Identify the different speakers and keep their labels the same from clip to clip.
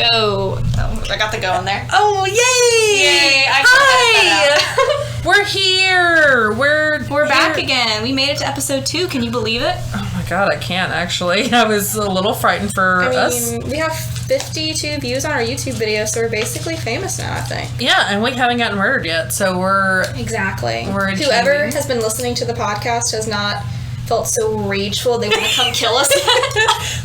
Speaker 1: go. Oh, I got the go in there.
Speaker 2: Oh, yay!
Speaker 1: Yay!
Speaker 2: Hi! We're here. We're
Speaker 1: back again. We made it to episode 2. Can you believe it?
Speaker 2: Oh my god, I can't actually. I was a little frightened for us.
Speaker 1: We have 52 views on our YouTube video, so we're basically famous now, I think.
Speaker 2: Yeah, and we haven't gotten murdered yet, so we're...
Speaker 1: Exactly.
Speaker 2: We're
Speaker 1: Whoever has been listening to the podcast has not felt so rageful they want to come kill us.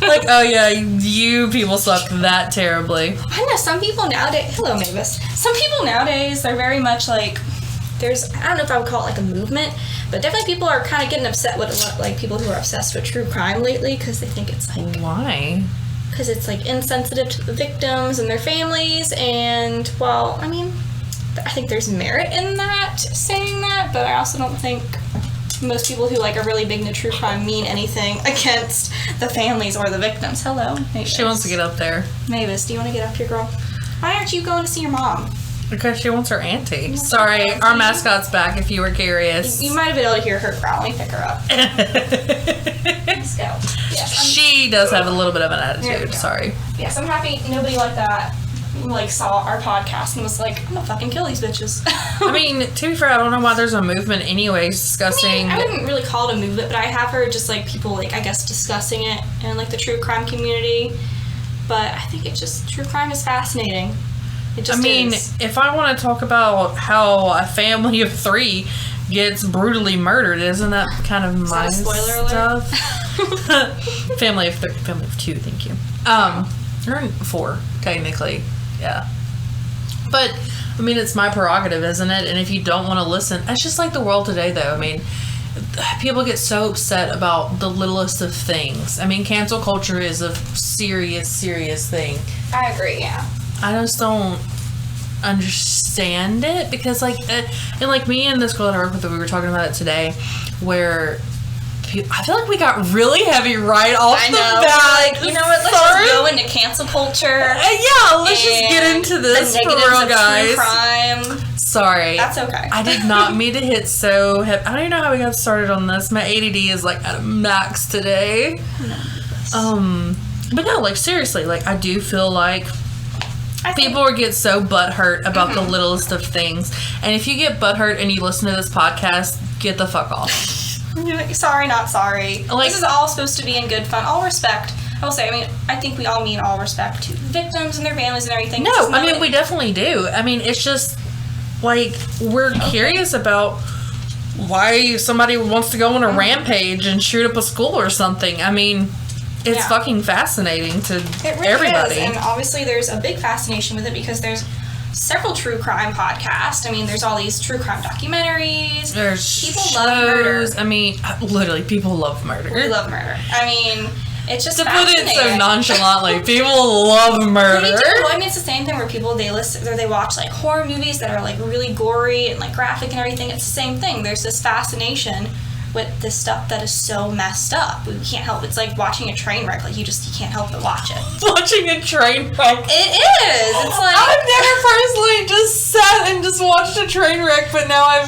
Speaker 2: Like, oh yeah, you people suck that terribly.
Speaker 1: I know, some people nowadays... Hello, Mavis. Some people nowadays, they're very much like... I don't know if I would call it like a movement, but definitely people are kind of getting upset with like people who are obsessed with true crime lately because they think it's like...
Speaker 2: Why?
Speaker 1: Because it's like insensitive to the victims and their families, and well, I mean, I think there's merit in that, saying that, but I also don't think most people who like are really big into true crime mean anything against the families or the victims. Hello, Mavis.
Speaker 2: She wants to get up there.
Speaker 1: Mavis, do you want to get up here, girl? Why aren't you going to see your mom?
Speaker 2: Because she wants her auntie. Sorry, our mascot's back if you were curious.
Speaker 1: You might have been able to hear her growling. Pick her up. Let's go. Yes,
Speaker 2: she does have a little bit of an attitude. Sorry.
Speaker 1: Yes, I'm happy nobody like that saw our podcast and was like, I'm gonna fucking kill these bitches.
Speaker 2: I mean, to be fair, I don't know why there's a movement anyways discussing...
Speaker 1: I wouldn't really call it a movement, but I have heard just like people like, I guess, discussing it in like the true crime community. But I think true crime is fascinating. It just is.
Speaker 2: If I want to talk about how a family of 3 gets brutally murdered, isn't that kind of my
Speaker 1: spoiler
Speaker 2: stuff? Family of 2, thank you. Or 4, technically. Yeah. But, I mean, it's my prerogative, isn't it? And if you don't want to listen, it's just like the world today, though. I mean, people get so upset about the littlest of things. I mean, cancel culture is a serious, serious thing.
Speaker 1: I agree, yeah.
Speaker 2: I just don't understand it because, like, and like me and this girl that I work with, we were talking about it today, where I feel like we got really heavy right off the bat.
Speaker 1: Like, you know what? Let's just go into cancel culture.
Speaker 2: Yeah, let's just get into this
Speaker 1: the
Speaker 2: for real, guys.
Speaker 1: True crime.
Speaker 2: Sorry,
Speaker 1: that's okay.
Speaker 2: I did not mean to hit so heavy. I don't even know how we got started on this. My ADD is like at a max today. But no, like seriously, like I do feel like people get so butthurt about the littlest of things. And if you get butthurt and you listen to this podcast, get the fuck off.
Speaker 1: Sorry, not sorry. Like, this is all supposed to be in good fun. All respect. I will say, I mean, I think we all mean all respect to victims and their families and everything.
Speaker 2: No, I mean, we definitely do. I mean, it's just, like, we're curious about why somebody wants to go on a rampage and shoot up a school or something. I mean... It's fucking fascinating to everybody.
Speaker 1: Is. And obviously there's a big fascination with it because there's several true crime podcasts. I mean, there's all these true crime documentaries.
Speaker 2: There's
Speaker 1: people love murder.
Speaker 2: I mean, literally, people love murder.
Speaker 1: We love murder. I mean, it's just
Speaker 2: to put it so nonchalantly, people love murder.
Speaker 1: They do. I mean, it's the same thing where people, they listen or they watch like horror movies that are like really gory and like graphic and everything. It's the same thing. There's this fascination with this stuff that is so messed up. We can't help it. It's like watching a train wreck. Like, you can't help but watch it.
Speaker 2: Watching a train wreck?
Speaker 1: It is! It's like...
Speaker 2: I've never personally just sat and just watched a train wreck, but now I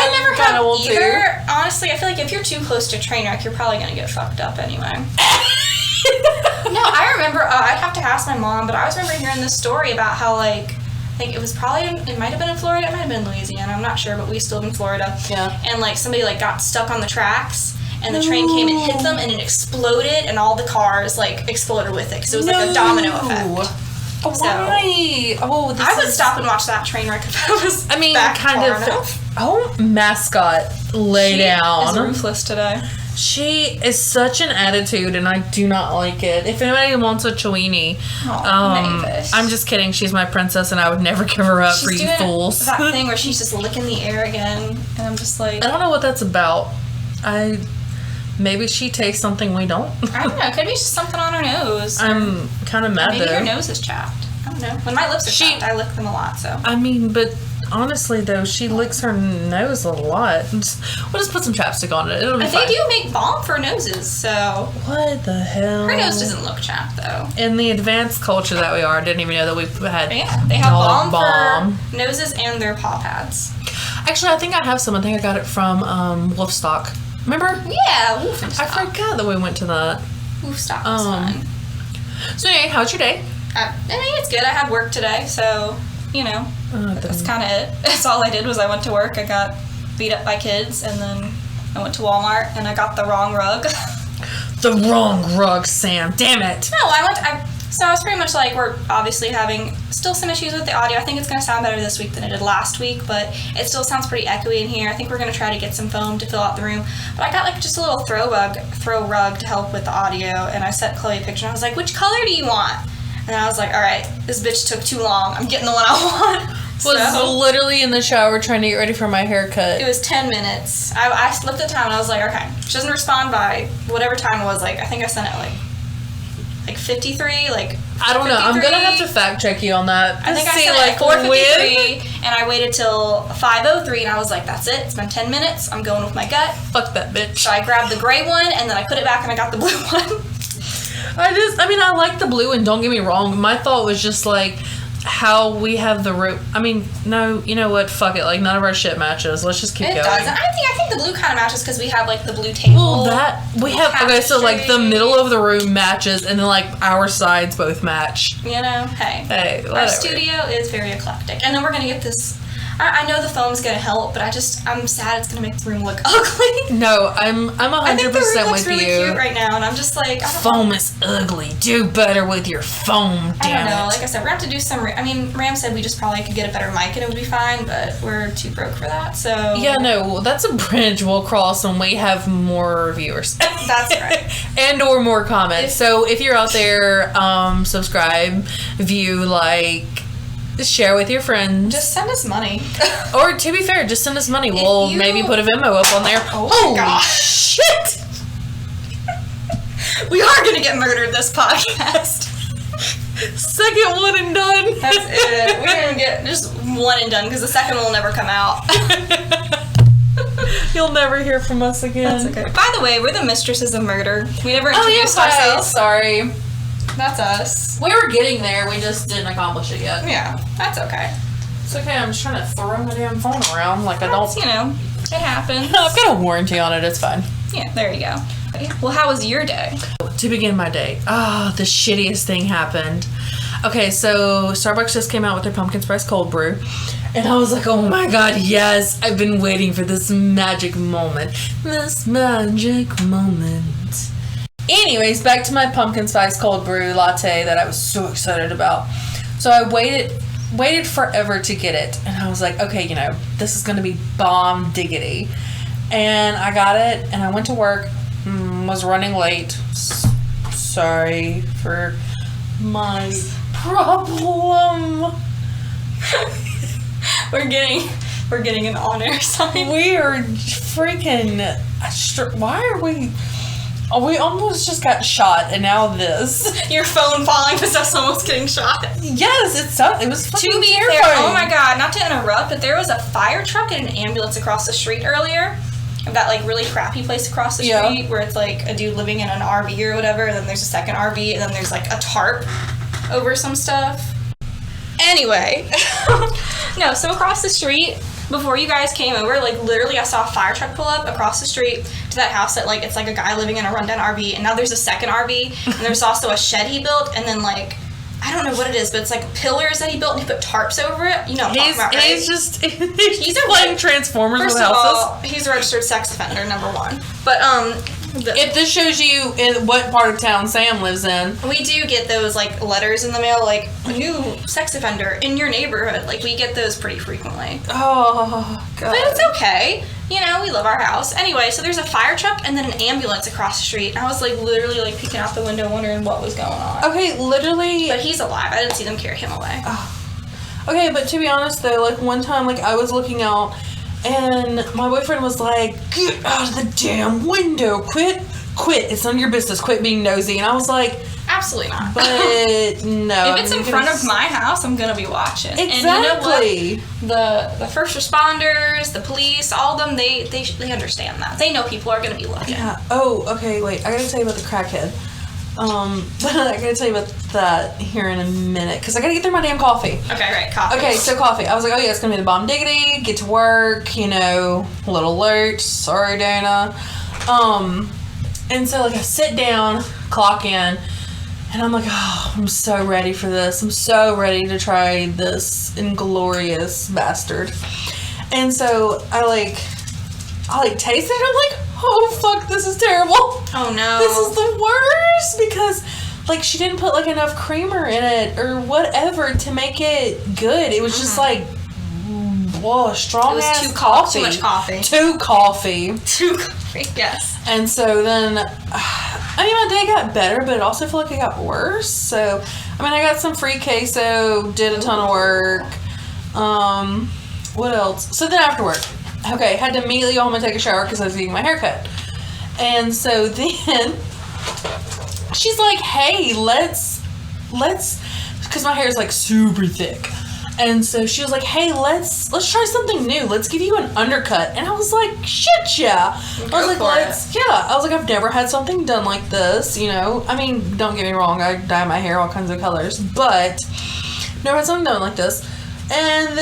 Speaker 1: never have either. Honestly, I feel like if you're too close to a train wreck, you're probably going to get fucked up anyway. No, I remember, I'd have to ask my mom, but I always remember hearing this story about how, like it was probably, it might have been in Florida, it might have been in Louisiana, I'm not sure, but we used to live in Florida.
Speaker 2: Yeah.
Speaker 1: And, like, somebody, like, got stuck on the tracks, and the train came and hit them, and it exploded, and all the cars, like, exploded with it, because it was, like, a domino effect.
Speaker 2: Oh,
Speaker 1: so,
Speaker 2: why? Oh,
Speaker 1: I would stop and watch that train wreck if I was back far enough.
Speaker 2: Oh, mascot, lay down.
Speaker 1: She is ruthless today.
Speaker 2: She is such an attitude, and I do not like it. If anybody wants a Chewini, I'm just kidding. She's my princess, and I would never give her up for you fools.
Speaker 1: That thing where she's just licking the air again, and I'm just like...
Speaker 2: I don't know what that's about. Maybe she tastes something we don't.
Speaker 1: I don't know. It could be just something on her nose.
Speaker 2: I'm kind of mad,
Speaker 1: maybe her nose is chapped. I don't know. When my lips are chapped, I lick them a lot, so...
Speaker 2: I mean, but... Honestly, though, she licks her nose a lot. We'll just put some chapstick on it. It'll be fine.
Speaker 1: They do make balm for noses, so...
Speaker 2: What the hell?
Speaker 1: Her nose doesn't look chapped, though.
Speaker 2: In the advanced culture that we are, I didn't even know that we had...
Speaker 1: Yeah, they have balm for noses and their paw pads.
Speaker 2: Actually, I think I have some. I think I got it from Wolfstock. Remember?
Speaker 1: Yeah, Wolfstock.
Speaker 2: I forgot that we went to that.
Speaker 1: Wolfstock was fun.
Speaker 2: So anyway, how's your day?
Speaker 1: I mean, it's good. I had work today, so, you know, that's kind of it. That's all I did was I went to work. I got beat up by kids, and then I went to Walmart, and I got the wrong rug.
Speaker 2: The wrong rug, Sam. Damn it.
Speaker 1: No, so I was pretty much like, we're obviously having still some issues with the audio. I think it's going to sound better this week than it did last week, but it still sounds pretty echoey in here. I think we're going to try to get some foam to fill out the room. But I got like just a little throw rug to help with the audio, and I sent Chloe a picture, and I was like, which color do you want? And I was like, all right, this bitch took too long. I'm getting the one I want.
Speaker 2: Was literally in the shower trying to get ready for my haircut.
Speaker 1: It was 10 minutes. I looked at the time, and I was like, okay, she doesn't respond by whatever time it was. Like, I think I sent it like 53, like
Speaker 2: I don't know. I'm gonna have to fact check you on that.
Speaker 1: I think I sent it at 4:53, and I waited till 5:03, and I was like, "That's it. It's been 10 minutes. I'm going with my gut."
Speaker 2: Fuck that bitch.
Speaker 1: So I grabbed the gray one, and then I put it back, and I got the blue one.
Speaker 2: I like the blue, and don't get me wrong. My thought was just like how we have the room. I mean, no, you know what? Fuck it. Like, none of our shit matches. Let's just keep going.
Speaker 1: It doesn't. I think the blue kind of matches because we have like the blue table.
Speaker 2: Well, we have okay. So like the middle of the room matches, and then like our sides both match.
Speaker 1: You know, hey,
Speaker 2: whatever.
Speaker 1: Our studio is very eclectic, and then we're gonna get this. I know the foam's gonna help, but I'm sad it's gonna make the room look ugly.
Speaker 2: No, I'm 100% with you. I think the room looks
Speaker 1: really cute right now, and I'm just like,
Speaker 2: foam is ugly. Do better with your foam. Damn
Speaker 1: I don't know.
Speaker 2: it.
Speaker 1: Like I said, we're gonna have to do some. I mean, Ram said we just probably could get a better mic and it would be fine, but we're too broke for that. So
Speaker 2: yeah, no, that's a bridge we'll cross when we have more viewers.
Speaker 1: That's right.
Speaker 2: And or more comments. So if you're out there, subscribe, view, like. Share with your friends.
Speaker 1: Just send us money.
Speaker 2: Or to be fair, just send us money. We'll maybe put a Venmo up on there.
Speaker 1: Oh my gosh. Shit! We are gonna get murdered this podcast.
Speaker 2: Second one and done.
Speaker 1: That's it. We're gonna get just one and done because the second one will never come out.
Speaker 2: You'll never hear from us again.
Speaker 1: That's okay. By the way, we're the Mistresses of Murder. We never introduced ourselves.
Speaker 2: Sorry.
Speaker 1: That's us.
Speaker 2: We were getting there. We just didn't accomplish it yet.
Speaker 1: Yeah, that's okay.
Speaker 2: It's okay. I'm just trying to throw my damn phone around like I don't.
Speaker 1: You know, it happens.
Speaker 2: No, I've got a warranty on it. It's fine.
Speaker 1: Yeah, there you go. Well, how was your day?
Speaker 2: To begin my day, the shittiest thing happened. Okay, so Starbucks just came out with their pumpkin spice cold brew. And I was like, oh my god, yes. I've been waiting for this magic moment. This magic moment. Anyways, back to my pumpkin spice cold brew latte that I was so excited about. So I waited forever to get it. And I was like, okay, you know, this is going to be bomb diggity. And I got it, and I went to work. Was running late. Sorry for my problem.
Speaker 1: We're getting an honor sign.
Speaker 2: We are freaking. Why are we? Oh, we almost just got shot, and now this.
Speaker 1: Your phone falling because someone was getting shot.
Speaker 2: Yes, it was fucking
Speaker 1: to be
Speaker 2: terrifying.
Speaker 1: fair, oh my god, not to interrupt, but there was a fire truck and an ambulance across the street earlier. That like really crappy place across the street where it's like a dude living in an RV or whatever, and then there's a second RV, and then there's like a tarp over some stuff. Anyway, no, so across the street, before you guys came over, like literally I saw a fire truck pull up across the street to that house that like it's like a guy living in a rundown RV, and now there's a second RV, and there's also a shed he built, and then like I don't know what it is, but it's like pillars that he built and he put tarps over it. You know what I'm talking about, right?
Speaker 2: He's playing Transformers with houses.
Speaker 1: First of all, he's a registered sex offender, number one. But
Speaker 2: if this shows you in what part of town Sam lives in,
Speaker 1: we do get those like letters in the mail, like new sex offender in your neighborhood. Like we get those pretty frequently.
Speaker 2: Oh god.
Speaker 1: But it's okay. You know, we love our house. Anyway, so there's a fire truck and then an ambulance across the street. And I was like literally like peeking out the window wondering what was going on.
Speaker 2: Okay, literally.
Speaker 1: But he's alive. I didn't see them carry him away.
Speaker 2: Okay, but to be honest though, like one time like I was looking out and my boyfriend was like, get out of the damn window, quit, it's none of your business, quit being nosy. And I was like,
Speaker 1: absolutely not.
Speaker 2: But no.
Speaker 1: If it's in front of my house, I'm gonna be watching.
Speaker 2: Exactly.
Speaker 1: And you know what? The first responders, the police, all of them, they understand that. They know people are gonna be looking.
Speaker 2: Yeah. Oh, okay, wait. I gotta tell you about the crackhead. But I gotta tell you about that here in a minute, because I gotta get through my damn coffee.
Speaker 1: Okay, right, coffee.
Speaker 2: Okay, so coffee. I was like, oh yeah, it's gonna be the bomb diggity, get to work, you know, a little alert, sorry Dana. And so like I sit down, clock in, And I'm like, oh, I'm so ready for this. I'm so ready to try this inglorious bastard. And so I taste it. And I'm like, oh, fuck, this is terrible.
Speaker 1: Oh, no.
Speaker 2: This is the worst. Because, like, she didn't put, like, enough creamer in it or whatever to make it good. It was just, like, whoa, strong ass
Speaker 1: too
Speaker 2: coffee.
Speaker 1: Too much coffee.
Speaker 2: Too coffee.
Speaker 1: Yes.
Speaker 2: And so then, I mean, my day got better, but it also felt like it got worse. So, I mean, I got some free queso, did a ton of work. What else? So then after work, okay, had to immediately go home and take a shower because I was getting my hair cut. And so then, she's like, hey, let's, because my hair is like super thick. And so she was like, hey, let's try something new. Let's give you an undercut. And I was like, shit, yeah. I was like, I've never had something done like this, you know. I mean, don't get me wrong, I dye my hair all kinds of colors, but never had something done like this. And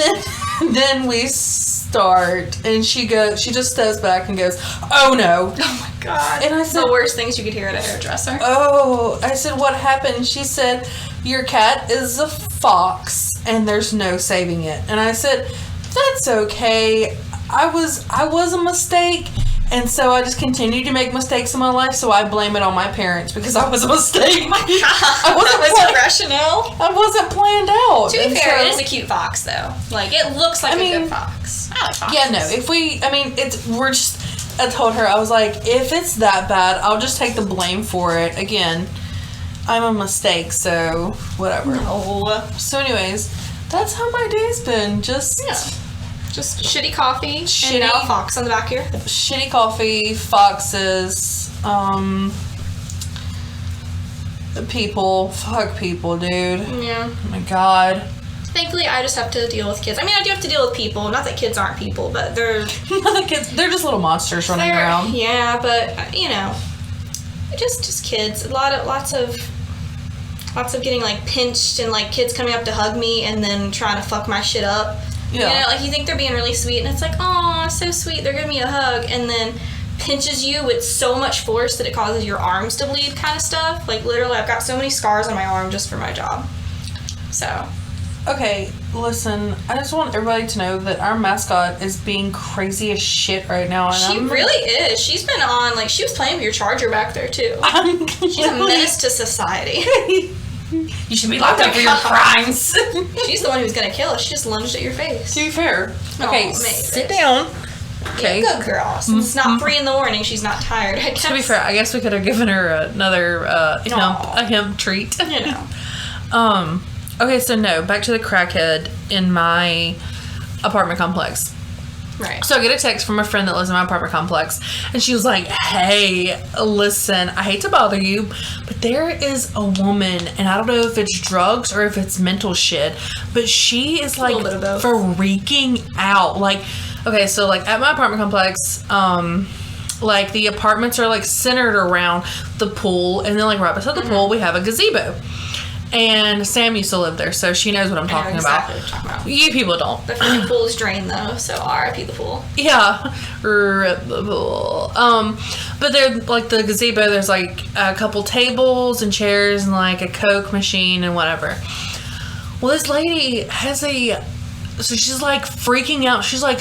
Speaker 2: then we start, and she just steps back and goes, oh no.
Speaker 1: Oh my God.
Speaker 2: And I said,
Speaker 1: the worst things you could hear at a hairdresser.
Speaker 2: Oh, I said, what happened? She said, your cat is a fox and there's no saving it. And I said, that's okay. I was a mistake. And so I just continued to make mistakes in my life, so I blame it on my parents because I was a mistake.
Speaker 1: Oh my God. That was irrational.
Speaker 2: I wasn't planned out.
Speaker 1: To be fair, it is a cute fox, though. Like, it looks like a good fox. I like foxes.
Speaker 2: Yeah, no, I told her, I was like, if it's that bad, I'll just take the blame for it. Again, I'm a mistake, so whatever.
Speaker 1: No.
Speaker 2: So anyways, that's how my day's been. Just
Speaker 1: shitty coffee and now a fox on the back here.
Speaker 2: Shitty coffee, foxes, people. Fuck people, dude.
Speaker 1: Yeah.
Speaker 2: Oh my God.
Speaker 1: Thankfully, I just have to deal with kids. I mean, I do have to deal with people. Not that kids aren't people, but they're...
Speaker 2: Not the kids. They're just little monsters running around.
Speaker 1: Yeah, but, you know, just kids. Lots of getting, like, pinched and, like, kids coming up to hug me and then trying to fuck my shit up. Yeah. You know, like, you think they're being really sweet, and it's like, aw, so sweet, they're giving me a hug, and then pinches you with so much force that it causes your arms to bleed kind of stuff. Like, literally, I've got so many scars on my arm just for my job. So...
Speaker 2: Okay, listen, I just want everybody to know that our mascot is being crazy as shit right now. And
Speaker 1: she really is. She's been on, like, she was playing with your charger back there, too. She's a menace to society.
Speaker 2: You should be locked up for your crimes.
Speaker 1: She's the one who's going to kill us. She just lunged at your face.
Speaker 2: To be fair. Okay, sit down. Okay.
Speaker 1: Yeah, good girl. Since it's not 3 a.m, she's not tired, I guess.
Speaker 2: To be fair, I guess we could have given her another, a hemp treat.
Speaker 1: You know.
Speaker 2: Okay, so no, back to the crackhead in my apartment complex.
Speaker 1: Right.
Speaker 2: So I get a text from a friend that lives in my apartment complex, and she was like, hey, listen, I hate to bother you, but there is a woman, and I don't know if it's drugs or if it's mental shit, but she is like freaking out. Like, okay, so like at my apartment complex, like the apartments are like centered around the pool, and then like right beside the pool we have a gazebo. And Sam used to live there, so she knows what I'm talking about.
Speaker 1: What you're talking about.
Speaker 2: You people don't.
Speaker 1: The freaking pool is drained, though, so RIP the pool.
Speaker 2: Yeah. RIP the pool. But there, like, the gazebo, there's, like, a couple tables and chairs and, like, a Coke machine and whatever. Well, this lady has so she's, like, freaking out. She's, like,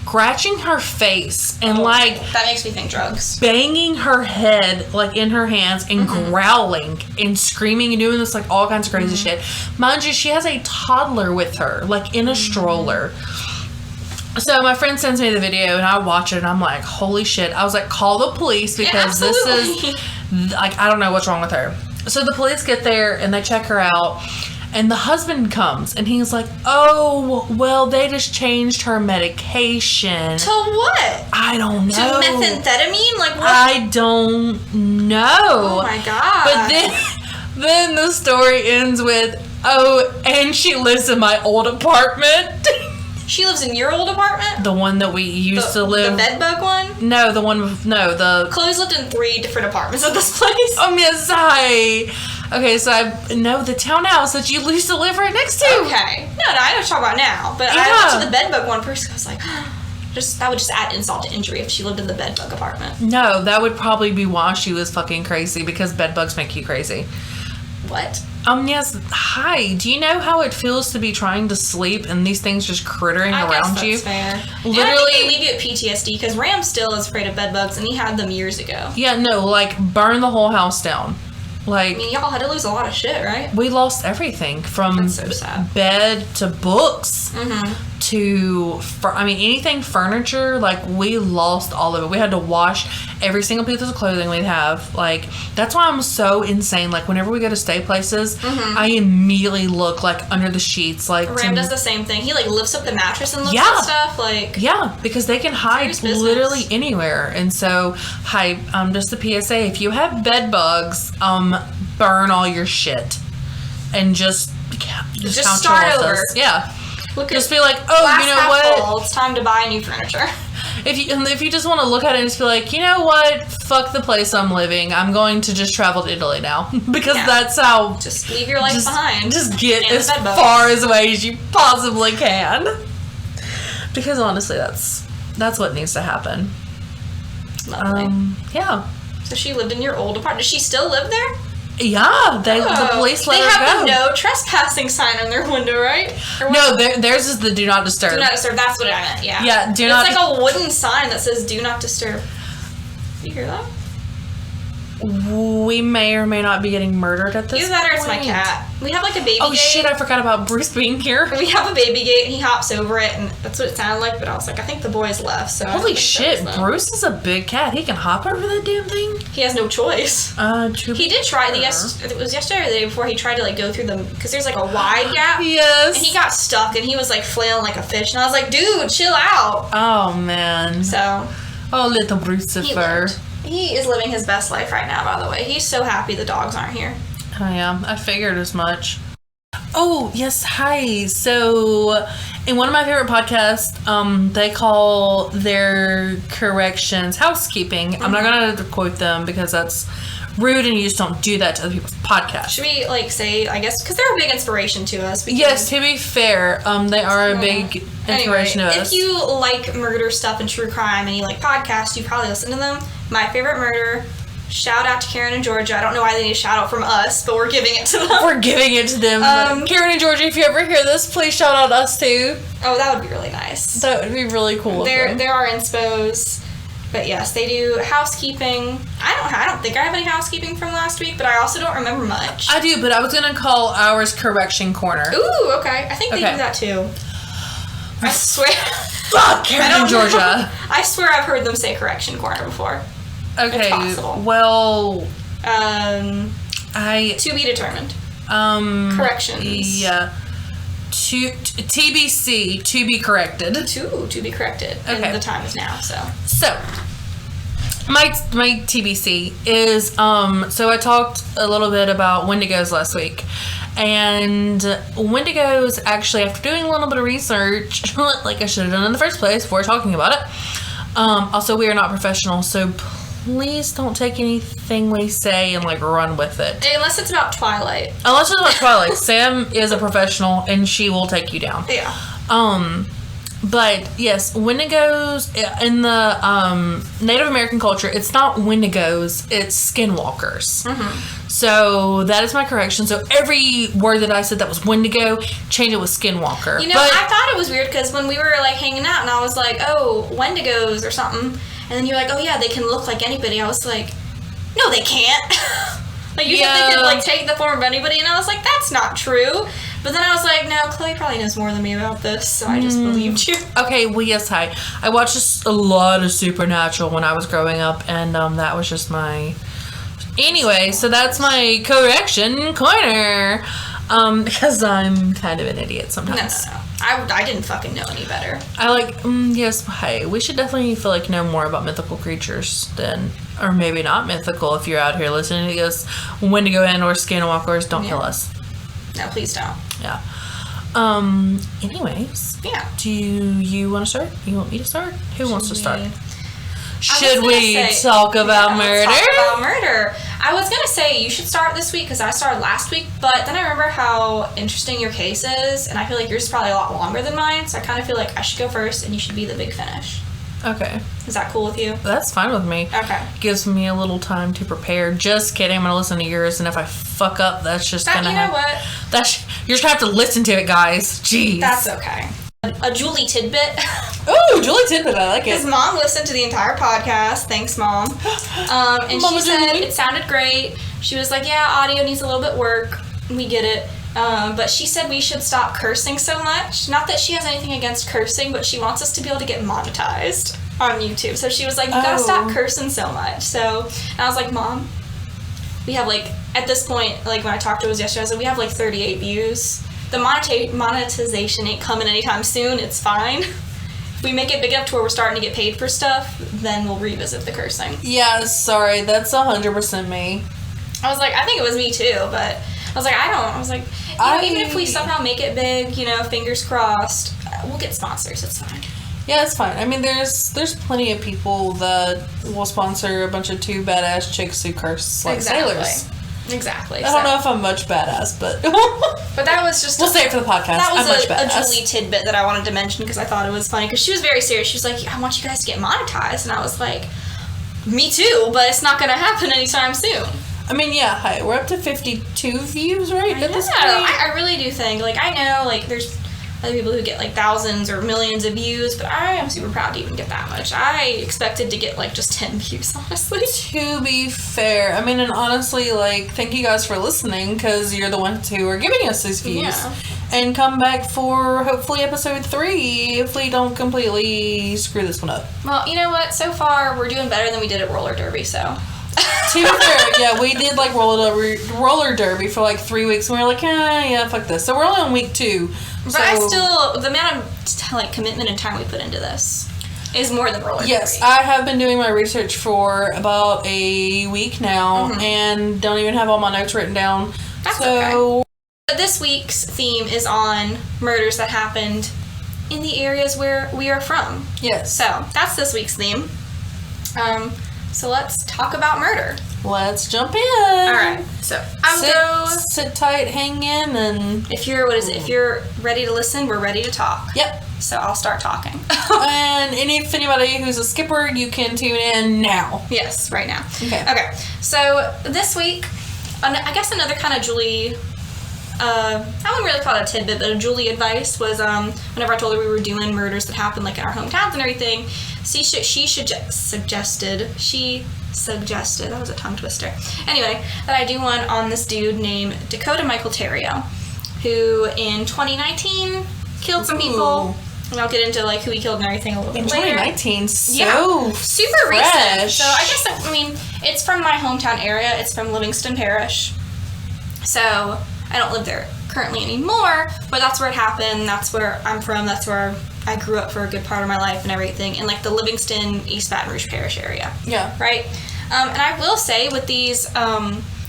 Speaker 2: scratching her face and like
Speaker 1: that makes me think drugs,
Speaker 2: banging her head like in her hands and growling and screaming and doing this like all kinds of crazy shit. Mind you, she has a toddler with her like in a stroller. So my friend sends me the video and I watch it and I'm like, holy shit. I was like, call the police because this is like, I don't know what's wrong with her. So the police get there and they check her out. And the husband comes, and he's like, oh, well, they just changed her medication.
Speaker 1: To what?
Speaker 2: I don't know.
Speaker 1: To methamphetamine? Like what?
Speaker 2: I don't know.
Speaker 1: Oh, my God.
Speaker 2: But then the story ends with, oh, and she lives in my old apartment.
Speaker 1: She lives in your old apartment?
Speaker 2: The one that we used to live.
Speaker 1: The bedbug one?
Speaker 2: No, the
Speaker 1: Chloe's lived in 3 different apartments at this place.
Speaker 2: Oh, Miss I. Okay, so I know the townhouse that you used to live right next to.
Speaker 1: Okay. No, I know what you're talking about now. But I went to the bedbug one first. I was like, that would just add insult to injury if she lived in the bedbug apartment.
Speaker 2: No, that would probably be why she was fucking crazy because bedbugs make you crazy.
Speaker 1: What?
Speaker 2: Yes. Hi. Do you know how it feels to be trying to sleep and these things just crittering around you?
Speaker 1: Fair.
Speaker 2: Literally,
Speaker 1: and I think they leave you at PTSD because Ram still is afraid of bed bugs, and he had them years ago.
Speaker 2: Yeah, no, like burn the whole house down. Like,
Speaker 1: I mean, y'all had to lose a lot of shit, right?
Speaker 2: We lost everything from
Speaker 1: That's so sad.
Speaker 2: bed to books to, anything furniture. Like, we lost all of it. We had to wash every single piece of clothing we'd have. Like, that's why I'm so insane. Like, whenever we go to stay places, I immediately look, like, under the sheets. Like,
Speaker 1: Ram does the same thing. He, like, lifts up the mattress and looks at stuff. Like,
Speaker 2: yeah, because they can hide literally anywhere. And so, just the PSA, if you have bed bugs, burn all your shit and just
Speaker 1: start over.
Speaker 2: Yeah. Just be like,
Speaker 1: you
Speaker 2: know what?
Speaker 1: Full. It's time to buy new furniture.
Speaker 2: If you just want to look at it and just be like, you know what? Fuck the place I'm living. I'm going to just travel to Italy now because that's how.
Speaker 1: Just leave your life behind.
Speaker 2: Just get as far away as you possibly can. Because honestly, that's what needs to happen.
Speaker 1: Lovely.
Speaker 2: Yeah.
Speaker 1: So she lived in your old apartment. Does she still live there?
Speaker 2: Yeah, the police let her go.
Speaker 1: They have the no trespassing sign on their window, right?
Speaker 2: No, theirs is the do not disturb.
Speaker 1: Do not disturb. That's what I meant. Yeah.
Speaker 2: Yeah.
Speaker 1: It's like a wooden sign that says "Do not disturb." You hear that?
Speaker 2: We may or may not be getting murdered at this
Speaker 1: Either that or it's
Speaker 2: point.
Speaker 1: my cat. We have like a baby gate.
Speaker 2: Oh shit, I forgot about Bruce being here.
Speaker 1: We have a baby gate and he hops over it and that's what it sounded like, but I was like, I think the boys left, so
Speaker 2: holy shit, Bruce is a big cat. He can hop over that damn thing?
Speaker 1: He has no choice. He did try it was yesterday or the day before he tried to like go through them because there's like a wide gap.
Speaker 2: Yes.
Speaker 1: And he got stuck and he was like flailing like a fish and I was like, dude, chill out.
Speaker 2: Oh man.
Speaker 1: So
Speaker 2: little Brucifer.
Speaker 1: He is living his best life right now, by the way. He's so happy the dogs aren't here.
Speaker 2: Oh, yeah. I figured as much. Oh, yes. Hi. So, in one of my favorite podcasts, they call their corrections housekeeping. I'm not going to quote them because that's rude and you just don't do that to other people's podcasts.
Speaker 1: Should we, like, say, I guess, because they're a big inspiration to us.
Speaker 2: Yes, to be fair, they are a big inspiration to us.
Speaker 1: If you like murder stuff and true crime and you like podcasts, you probably listen to them. My Favorite Murder. Shout out to Karen and Georgia. I don't know why they need a shout out from us, but we're giving it to them.
Speaker 2: We're giving it to them. Karen and Georgia, if you ever hear this, please shout out us too.
Speaker 1: Oh, that would be really nice.
Speaker 2: That would be really cool.
Speaker 1: There are inspos. But yes, they do housekeeping. I don't think I have any housekeeping from last week, but I also don't remember much.
Speaker 2: I do, but I was gonna call ours Correction Corner.
Speaker 1: Ooh, okay. I think they do that too. I swear.
Speaker 2: Fuck Karen and Georgia.
Speaker 1: I swear I've heard them say Correction Corner before.
Speaker 2: Okay.
Speaker 1: It's possible.
Speaker 2: Well.
Speaker 1: To be determined. Corrections.
Speaker 2: Yeah. TBC, to be corrected.
Speaker 1: To be corrected.
Speaker 2: Okay.
Speaker 1: And the time is now, so.
Speaker 2: So, my TBC is, so I talked a little bit about Wendigos last week. And Wendigos, actually, after doing a little bit of research, like I should have done in the first place before talking about it. Also, we are not professional, so please don't take anything we say and like run with it.
Speaker 1: Unless it's about Twilight.
Speaker 2: Unless it's about Twilight. Sam is a professional and she will take you down.
Speaker 1: Yeah.
Speaker 2: But yes, Wendigos in the Native American culture, it's not Wendigos, it's skinwalkers. Mm-hmm. So that is my correction. So every word that I said that was Wendigo, change it with skinwalker.
Speaker 1: You know, I thought it was weird because when we were like hanging out and I was like, oh, Wendigos or something. And then you're like, oh yeah, they can look like anybody. I was like, no, they can't. Like you said they could like take the form of anybody, and I was like, that's not true. But then I was like, no, Chloe probably knows more than me about this, so I just believed you.
Speaker 2: Okay, well yes, hi. I watched a lot of Supernatural when I was growing up, and that was just my. Anyway, so that's my correction corner. Because I'm kind of an idiot sometimes.
Speaker 1: No. I didn't fucking know any better.
Speaker 2: I like, yes, hey, we should definitely feel like know more about mythical creatures than, or maybe not mythical if you're out here listening to this. Wendigo and or skinwalkers, don't kill us.
Speaker 1: No, please don't.
Speaker 2: Yeah. Anyways.
Speaker 1: Yeah.
Speaker 2: Do you want to start? You want me to start? Who wants to start?
Speaker 1: Should we
Speaker 2: talk about murder?
Speaker 1: Let's talk about murder. I was going to say you should start this week because I started last week, but then I remember how interesting your case is, and I feel like yours is probably a lot longer than mine, so I kind of feel like I should go first and you should be the big finish.
Speaker 2: Okay.
Speaker 1: Is that cool with you?
Speaker 2: That's fine with me.
Speaker 1: Okay.
Speaker 2: Gives me a little time to prepare. Just kidding. I'm going to listen to yours, and if I fuck up, that's just going to happen.
Speaker 1: You know what?
Speaker 2: You're just going to have to listen to it, guys. Jeez.
Speaker 1: That's okay. A Julie tidbit.
Speaker 2: Ooh, Julie tidbit. I like it.
Speaker 1: His mom listened to the entire podcast. Thanks, Mom. And
Speaker 2: Mama
Speaker 1: she said
Speaker 2: Julie.
Speaker 1: it sounded great. She was like, yeah, audio needs a little bit work. We get it. But she said we should stop cursing so much. Not that she has anything against cursing, but she wants us to be able to get monetized on YouTube. So she was like, you gotta stop cursing so much. So, and I was like, Mom, we have like, at this point, like when I talked to her yesterday, I was like, we have like 38 views. The monetization ain't coming anytime soon. It's fine. If we make it big enough to where we're starting to get paid for stuff, then we'll revisit the cursing.
Speaker 2: Yeah, sorry. That's 100% me.
Speaker 1: I was like, I think it was me too, but I was like, I was like, even if we somehow make it big, fingers crossed, we'll get sponsors. It's fine.
Speaker 2: Yeah, it's fine. I mean, there's plenty of people that will sponsor a bunch of two badass chicks who curse like sailors.
Speaker 1: Exactly.
Speaker 2: I don't know if I'm much badass, but
Speaker 1: but that was just
Speaker 2: we'll save it for the podcast.
Speaker 1: That was
Speaker 2: I'm
Speaker 1: a Julie tidbit that I wanted to mention because I thought it was funny because she was very serious. She was like, I want you guys to get monetized, and I was like, me too, but it's not going to happen anytime soon.
Speaker 2: I mean, yeah, hi, we're up to 52 views, right?
Speaker 1: At this point. I really do think, I know, there's other people who get, thousands or millions of views, but I am super proud to even get that much. I expected to get, just 10 views, honestly.
Speaker 2: To be fair, I mean, and honestly, thank you guys for listening, because you're the ones who are giving us these views.
Speaker 1: Yeah.
Speaker 2: And come back for, hopefully, episode 3, if we don't completely screw this one up.
Speaker 1: Well, you know what? So far, we're doing better than we did at roller derby, so...
Speaker 2: To be fair, yeah, we did roller derby for 3 weeks, and we were like, yeah, fuck this. So we're only on week 2.
Speaker 1: But the amount of commitment and time we put into this is more than roller derby.
Speaker 2: Yes, I have been doing my research for about a week now, and don't even have all my notes written down.
Speaker 1: That's okay. But this week's theme is on murders that happened in the areas where we are from.
Speaker 2: Yes.
Speaker 1: So that's this week's theme. So let's talk about murder.
Speaker 2: Let's jump in.
Speaker 1: All right. So
Speaker 2: sit tight, hang in, and
Speaker 1: if you're ready to listen, we're ready to talk.
Speaker 2: Yep.
Speaker 1: So I'll start talking.
Speaker 2: And if anybody who's a skipper, you can tune in now.
Speaker 1: Yes, right now.
Speaker 2: Okay.
Speaker 1: So this week, I guess another kind of Julie. I wouldn't really call it a tidbit, but a Julie advice was whenever I told her we were doing murders that happened in our hometowns and everything, she suggested, that was a tongue twister, anyway, that I do one on this dude named Dakota Michael Theriot, who in 2019 killed some people. And I'll get into who he killed and everything a little bit later.
Speaker 2: 2019,
Speaker 1: super
Speaker 2: fresh.
Speaker 1: recent. So I guess it's from my hometown area. It's from Livingston Parish. So I don't live there currently anymore, but that's where it happened. That's where I'm from. That's where I grew up for a good part of my life and everything, in the Livingston, East Baton Rouge Parish area.
Speaker 2: Yeah.
Speaker 1: Right? And I will say with these,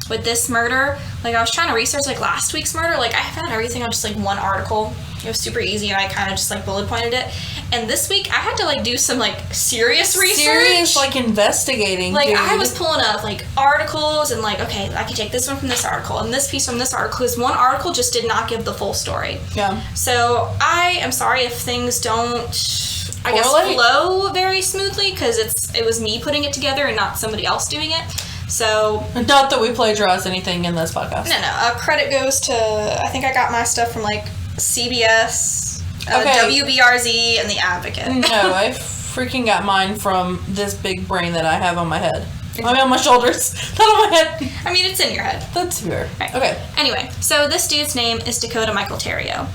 Speaker 1: with this murder, I was trying to research last week's murder, I found everything on just one article. It was super easy, and I kind of just bullet pointed it. And this week I had to do some serious research.
Speaker 2: Serious investigating.
Speaker 1: Dude. I was pulling up articles and okay, I can take this one from this article and this piece from this article, because one article just did not give the full story.
Speaker 2: Yeah.
Speaker 1: So I am sorry if things don't flow very smoothly, because it was me putting it together and not somebody else doing it. So
Speaker 2: not that we plagiarize anything in this podcast.
Speaker 1: No. Credit goes to, I think I got my stuff from CBS, WBRZ, and The Advocate.
Speaker 2: No, I freaking got mine from this big brain that I have on my head. On my shoulders, not on my head.
Speaker 1: It's in your head.
Speaker 2: That's fair.
Speaker 1: Right.
Speaker 2: Okay.
Speaker 1: Anyway, so this dude's name is Dakota Michael Theriot,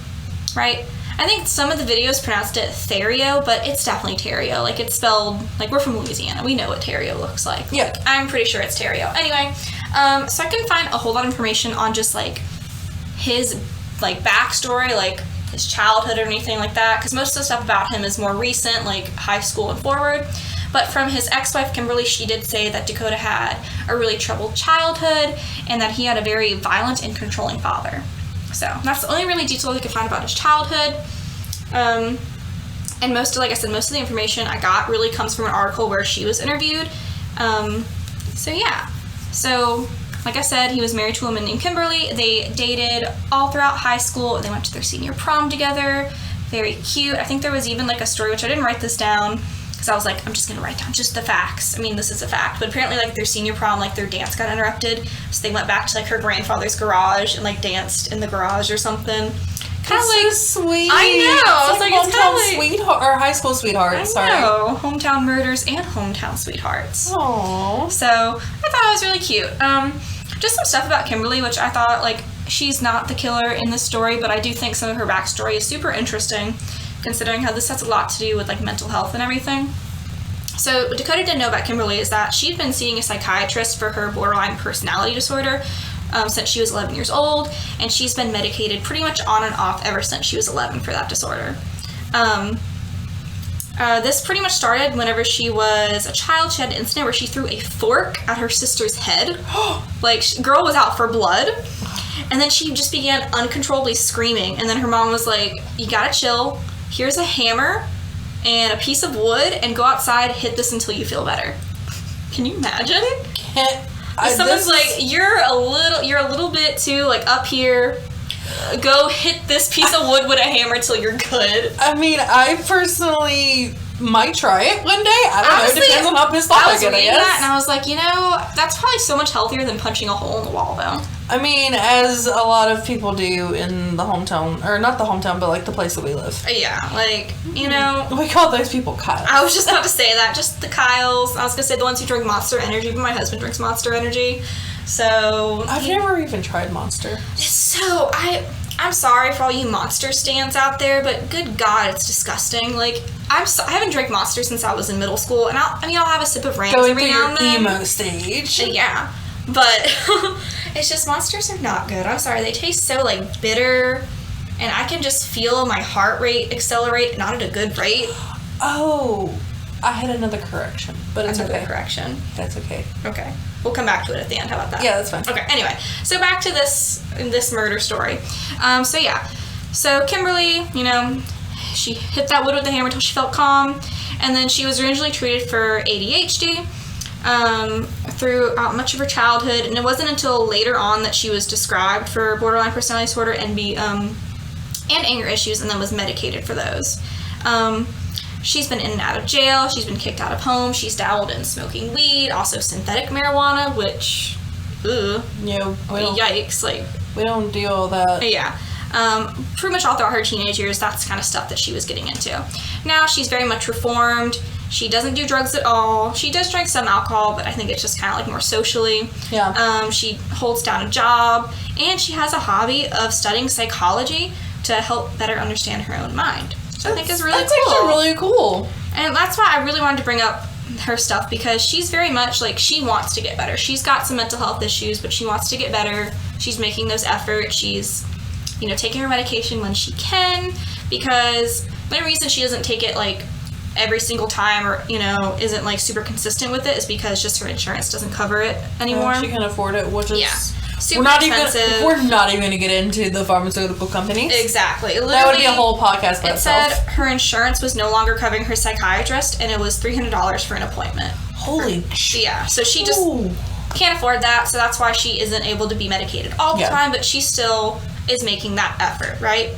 Speaker 1: right? I think some of the videos pronounced it Theriot, but it's definitely Theriot. It's spelled, we're from Louisiana. We know what Theriot looks like.
Speaker 2: Yeah.
Speaker 1: I'm pretty sure it's Theriot. Anyway, so I couldn't find a whole lot of information on just, his, backstory, his childhood or anything like that, because most of the stuff about him is more recent, high school and forward. But from his ex-wife, Kimberly, she did say that Dakota had a really troubled childhood and that he had a very violent and controlling father. So that's the only really detail I could find about his childhood. And most of the information I got really comes from an article where she was interviewed. So yeah. So, like I said, he was married to a woman named Kimberly. They dated all throughout high school. They went to their senior prom together. Very cute. I think there was even a story, which I didn't write this down, because I was like, I'm just going to write down just the facts. I mean, this is a fact. But apparently, like, their senior prom, like, their dance got interrupted. So they went back to, like, her grandfather's garage and, like, danced in the garage or something. Kind of like,
Speaker 2: so sweet.
Speaker 1: I know. It's like
Speaker 2: hometown
Speaker 1: it's
Speaker 2: sweetheart or high school sweethearts.
Speaker 1: I know. Hometown murders and hometown sweethearts.
Speaker 2: Aww.
Speaker 1: So I thought it was really cute. Just some stuff about Kimberly, which I thought, like, she's not the killer in this story, but I do think some of her backstory is super interesting, considering how this has a lot to do with, like, mental health and everything. So what Dakota didn't know about Kimberly is that she'd been seeing a psychiatrist for her borderline personality disorder since she was 11 years old, and she's been medicated pretty much on and off ever since she was 11 for that disorder. This pretty much started whenever she was a child. She had an incident where she threw a fork at her sister's head. Like, girl was out for blood. And then she just began uncontrollably screaming. And then her mom was like, you gotta chill. Here's a hammer and a piece of wood, and go outside, hit this until you feel better. Can you imagine? Someone's like, you're a little bit too, like, up here. Go hit this piece of wood with a hammer till you're good.
Speaker 2: I mean, I personally might try it one day. I don't know. It depends on how pissed off I get, I guess.
Speaker 1: That and I was like, you know, that's probably so much healthier than punching a hole in the wall, though.
Speaker 2: I mean, as a lot of people do in the hometown, or not the hometown, but, like, the place that we live.
Speaker 1: Yeah, like, you know.
Speaker 2: We call those people Kyles. I
Speaker 1: was just about to say that. Just the Kyles. I was going to say the ones who drink Monster Energy, but my husband drinks Monster Energy. So. I've
Speaker 2: never even tried Monster.
Speaker 1: So, I'm sorry for all you Monster stands out there, but good God, it's disgusting. Like, I haven't drank Monster since I was in middle school, and I'll have a sip of Rams every now and then.
Speaker 2: Emo stage.
Speaker 1: Yeah, but it's just Monsters are not good. I'm sorry, they taste so, like, bitter, and I can just feel my heart rate accelerate, not at a good rate.
Speaker 2: Oh, I had another correction, but it's okay.
Speaker 1: Correction.
Speaker 2: That's okay.
Speaker 1: Okay. We'll come back to it at the end. How about that?
Speaker 2: Yeah, that's fine.
Speaker 1: Okay, anyway. So back to this murder story. So Kimberly, you know, she hit that wood with the hammer until she felt calm. And then she was originally treated for ADHD throughout much of her childhood. And it wasn't until later on that she was described for borderline personality disorder and anger issues, and then was medicated for those. She's been in and out of jail. She's been kicked out of home. She's dabbled in smoking weed, also synthetic marijuana, which, yikes! Like,
Speaker 2: we don't do all that.
Speaker 1: Yeah, pretty much all throughout her teenage years, that's the kind of stuff that she was getting into. Now she's very much reformed. She doesn't do drugs at all. She does drink some alcohol, but I think it's just kind of like more socially.
Speaker 2: Yeah.
Speaker 1: She holds down a job, and she has a hobby of studying psychology to help better understand her own mind. I think is really cool.
Speaker 2: That's actually really cool.
Speaker 1: And that's why I really wanted to bring up her stuff, because she's very much like, she wants to get better. She's got some mental health issues, but she wants to get better. She's making those efforts. She's, you know, taking her medication when she can, because the only reason she doesn't take it, like, every single time, or, you know, isn't, like, super consistent with it, is because just her insurance doesn't cover it anymore.
Speaker 2: She can afford it, which is...
Speaker 1: Yeah. Super expensive.
Speaker 2: We're not even going to get into the pharmaceutical companies.
Speaker 1: Exactly. Literally,
Speaker 2: that would be a whole podcast by itself.
Speaker 1: It said her insurance was no longer covering her psychiatrist, and it was $300 for an appointment.
Speaker 2: Holy shit.
Speaker 1: Yeah, so she just can't afford that, so that's why she isn't able to be medicated all the time, but she still is making that effort, right?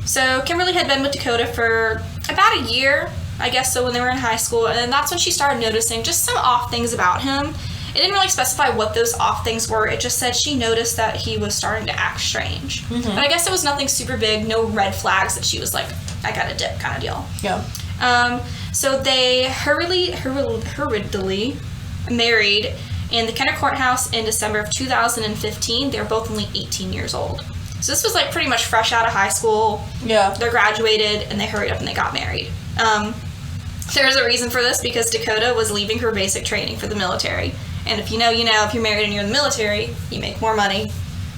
Speaker 1: So Kimberly had been with Dakota for about a year, I guess, so when they were in high school, and then that's when she started noticing just some off things about him. It didn't really specify what those off things were. It just said she noticed that he was starting to act strange. Mm-hmm. But I guess it was nothing super big, no red flags that she was like, I got a dip kind of deal.
Speaker 2: Yeah.
Speaker 1: So they hurriedly married in the Kenner Courthouse in December of 2015. They were both only 18 years old. So this was like pretty much fresh out of high school.
Speaker 2: Yeah.
Speaker 1: They're graduated, and they hurried up and they got married. There's a reason for this, because Dakota was leaving her basic training for the military. And if you know, you know, if you're married and you're in the military, you make more money.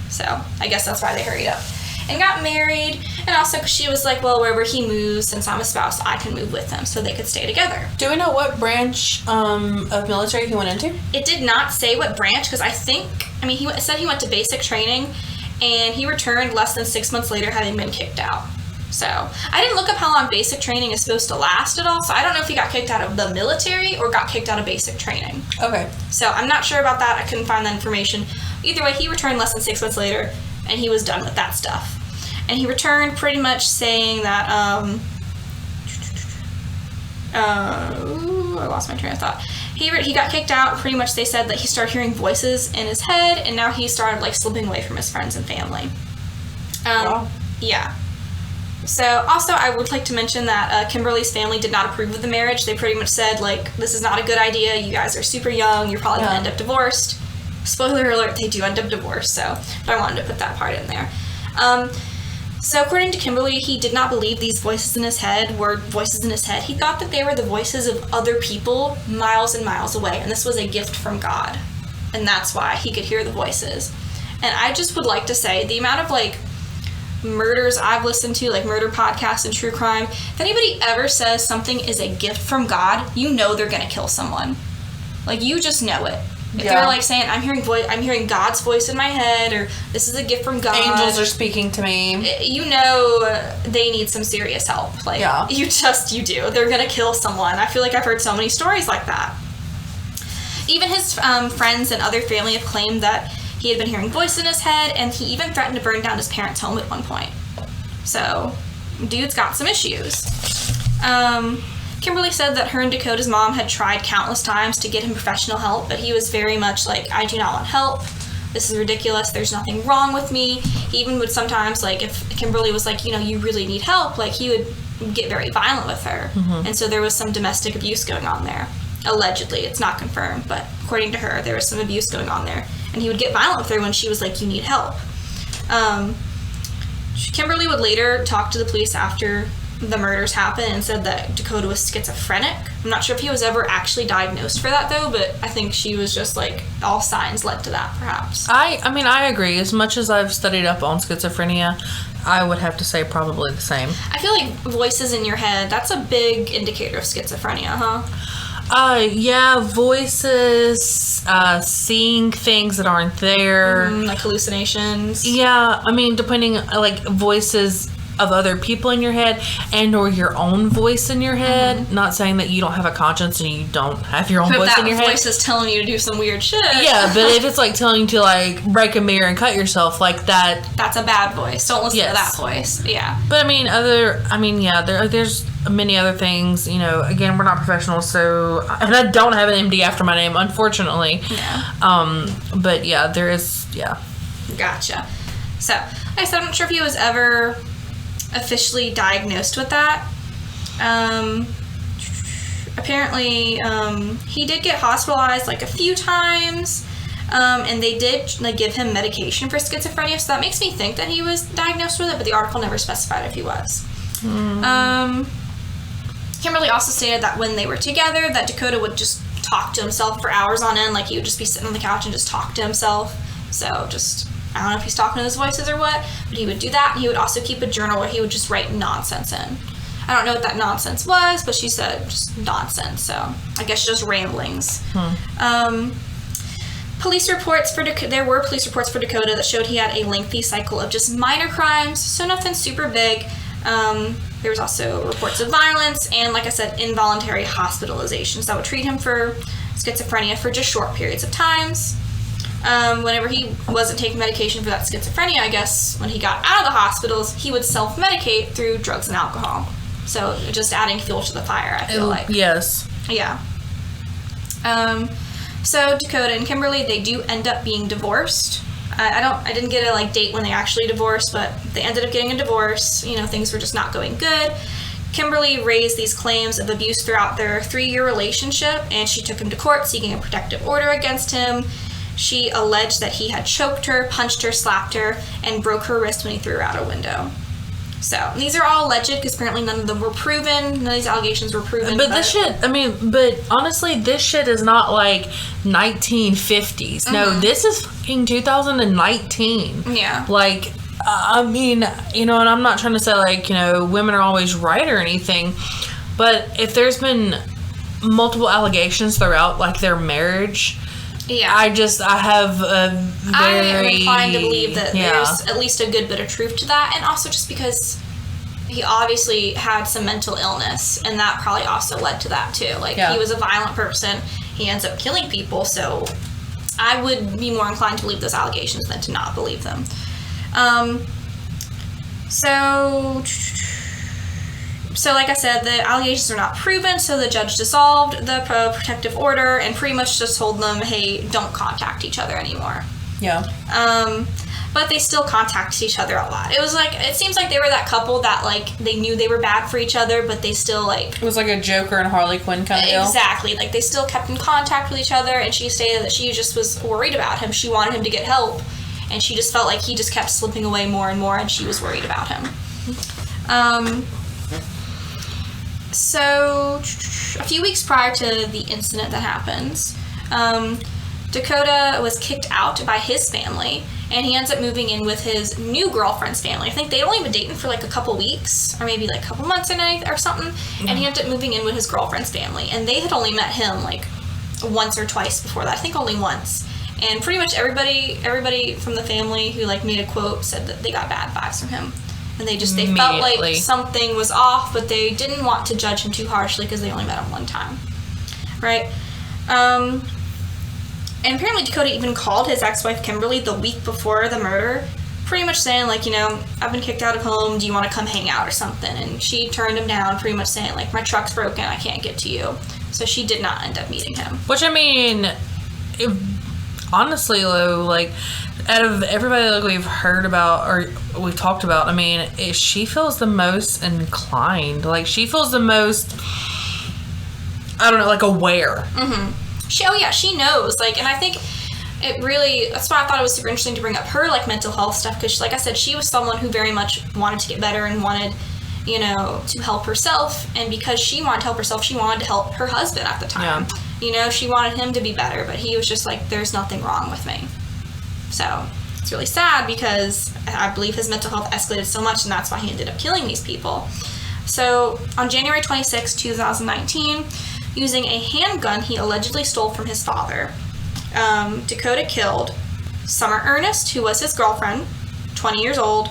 Speaker 1: So I guess that's why they hurried up and got married. And also because she was like, well, wherever he moves, since I'm a spouse, I can move with him, so they could stay together.
Speaker 2: Do we know what branch of military he went into? It
Speaker 1: did not say what branch, because he said he went to basic training, and he returned less than 6 months later, having been kicked out. So I didn't look up how long basic training is supposed to last at all, so I don't know if he got kicked out of the military or got kicked out of basic training.
Speaker 2: Okay.
Speaker 1: So I'm not sure about that. I couldn't find that information. Either way, he returned less than 6 months later, and he was done with that stuff. And he returned pretty much saying that I lost my train of thought. He got kicked out. Pretty much they said that he started hearing voices in his head, and now he started, like, slipping away from his friends and family.
Speaker 2: Wow.
Speaker 1: Yeah. So, also, I would like to mention that Kimberly's family did not approve of the marriage. They pretty much said, like, this is not a good idea. You guys are super young. You're probably going to end up divorced. Spoiler alert, they do end up divorced, so, but I wanted to put that part in there. So according to Kimberly, he did not believe these voices in his head were voices in his head. He thought that they were the voices of other people miles and miles away, and this was a gift from God. And that's why he could hear the voices. And I just would like to say, the amount of, like, murders I've listened to, like murder podcasts and true crime, if anybody ever says something is a gift from God, you know they're gonna kill someone. Like, you just know it. If they're like saying, I'm hearing God's voice in my head, or this is a gift from God.
Speaker 2: Angels are speaking to me.
Speaker 1: You know they need some serious help. Like, you do. They're gonna kill someone. I feel like I've heard so many stories like that. Even his friends and other family have claimed that he had been hearing voices in his head, and he even threatened to burn down his parents' home at one point. So, dude's got some issues. Kimberly said that her and Dakota's mom had tried countless times to get him professional help, but he was very much like, I do not want help. This is ridiculous. There's nothing wrong with me. He even would sometimes, like, if Kimberly was like, you know, you really need help, like, he would get very violent with her. Mm-hmm. And so there was some domestic abuse going on there. Allegedly. It's not confirmed, but according to her, there was some abuse going on there. And he would get violent with her when she was like, you need help. Kimberly would later talk to the police after the murders happened and said that Dakota was schizophrenic. I'm not sure if he was ever actually diagnosed for that, though, but I think she was just like, all signs led to that, perhaps.
Speaker 2: I mean, I agree. As much as I've studied up on schizophrenia, I would have to say probably the same.
Speaker 1: I feel like voices in your head, that's a big indicator of schizophrenia, huh?
Speaker 2: Yeah, voices, seeing things that aren't there.
Speaker 1: Like hallucinations.
Speaker 2: Yeah, I mean, depending, like, voices of other people in your head and or your own voice in your head. Mm-hmm. Not saying that you don't have a conscience and you don't have your own voice in your head.
Speaker 1: That voice is telling you to do some weird shit.
Speaker 2: Yeah, but if it's like telling you to like break a mirror and cut yourself, like that.
Speaker 1: That's a bad voice. Don't listen to that voice. Yeah.
Speaker 2: But there's many other things, you know, again, we're not professionals, so, and I don't have an MD after my name, unfortunately. Yeah. But yeah, there is, yeah.
Speaker 1: Gotcha. So, like I said, I'm not sure if he was ever officially diagnosed with that. Apparently, he did get hospitalized like a few times, and they did like give him medication for schizophrenia, so that makes me think that he was diagnosed with it, but the article never specified if he was. Kimberly also stated that when they were together, that Dakota would just talk to himself for hours on end, like he would just be sitting on the couch and just talk to himself. So just, I don't know if he's talking to his voices or what, but he would do that, and he would also keep a journal where he would just write nonsense in. I don't know what that nonsense was, but she said just nonsense, so I guess just ramblings. Police reports for there were police reports for Dakota that showed he had a lengthy cycle of just minor crimes, so nothing super big. There was also reports of violence and, like I said, involuntary hospitalizations that would treat him for schizophrenia for just short periods of times. Whenever he wasn't taking medication for that schizophrenia, I guess when he got out of the hospitals, he would self-medicate through drugs and alcohol. So just adding fuel to the fire, I feel like.
Speaker 2: Yes.
Speaker 1: Yeah. So Dakota and Kimberly, they do end up being divorced. I didn't get a like date when they actually divorced, but they ended up getting a divorce. You know, things were just not going good. Kimberly raised these claims of abuse throughout their 3-year relationship, and she took him to court seeking a protective order against him. She alleged that he had choked her, punched her, slapped her, and broke her wrist when he threw her out a window. So, these are all alleged because apparently none of them were proven. None of these allegations were proven.
Speaker 2: But this shit, but honestly, this shit is not like 1950s. Mm-hmm. No, this is fucking 2019. Yeah. Like, I mean, you know, and I'm not trying to say like, you know, women are always right or anything, but if there's been multiple allegations throughout like their marriage, yeah, I have a very... I am inclined to believe that there's at least a good bit of truth to that, and also just because he obviously had some mental illness, and that probably also led to that too. Like, he was a violent person, he ends up killing people, so I would be more inclined to believe those allegations than to not believe them. So...
Speaker 1: So, like I said, the allegations are not proven, so the judge dissolved the protective order and pretty much just told them, hey, don't contact each other anymore.
Speaker 2: Yeah.
Speaker 1: But they still contacted each other a lot. It was like, it seems like they were that couple that, like, they knew they were bad for each other, but they still, like...
Speaker 2: It was like a Joker and Harley Quinn kind of deal.
Speaker 1: Exactly. Like, they still kept in contact with each other, and she stated that she just was worried about him. She wanted him to get help, and she just felt like he just kept slipping away more and more, and she was worried about him. So, a few weeks prior to the incident that happens, Dakota was kicked out by his family, and he ends up moving in with his new girlfriend's family. I think they'd only been dating for like a couple weeks, or maybe like a couple months or something, and he ended up moving in with his girlfriend's family, and they had only met him like once or twice before that. I think only once. And pretty much everybody from the family who like made a quote said that they got bad vibes from him. And they felt like something was off, but they didn't want to judge him too harshly because they only met him one time. Right? And apparently Dakota even called his ex-wife Kimberly the week before the murder, pretty much saying, like, you know, I've been kicked out of home, do you want to come hang out or something? And she turned him down, pretty much saying, like, my truck's broken, I can't get to you. So she did not end up meeting him.
Speaker 2: Which, I mean, honestly, though, like, out of everybody that we've heard about or we've talked about, I mean, she feels the most inclined. Like, she feels the most, I don't know, like, aware.
Speaker 1: Mm-hmm. She knows. Like, and I think it really, that's why I thought it was super interesting to bring up her, like, mental health stuff, because, like I said, she was someone who very much wanted to get better and wanted, you know, to help herself. And because she wanted to help herself, she wanted to help her husband at the time. Yeah. You know, she wanted him to be better, but he was just like, there's nothing wrong with me. So it's really sad because I believe his mental health escalated so much, and that's why he ended up killing these people. So on January 26, 2019, using a handgun he allegedly stole from his father, Dakota killed Summer Ernest, who was his girlfriend, 20 years old,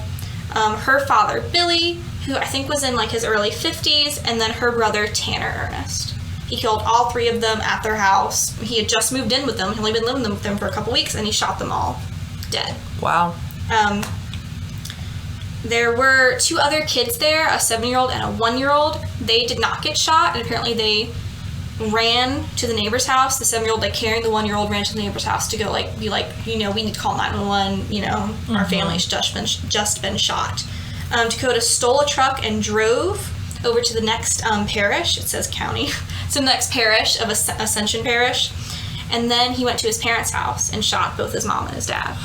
Speaker 1: her father, Billy, who I think was in like his early 50s, and then her brother, Tanner Ernest. He killed all three of them at their house. He had just moved in with them. He'd only been living with them for a couple weeks, and he shot them all dead.
Speaker 2: Wow.
Speaker 1: There were two other kids there, a 7-year-old and a 1-year-old. They did not get shot, and apparently they ran to the neighbor's house. The 7-year-old, like, carrying the 1-year-old, ran to the neighbor's house to go, like, be like, you know, we need to call 911. You know, our family's just been shot. Dakota stole a truck and drove over to the next parish. It says county. So the next parish of Ascension Parish. And then he went to his parents' house and shot both his mom and his dad.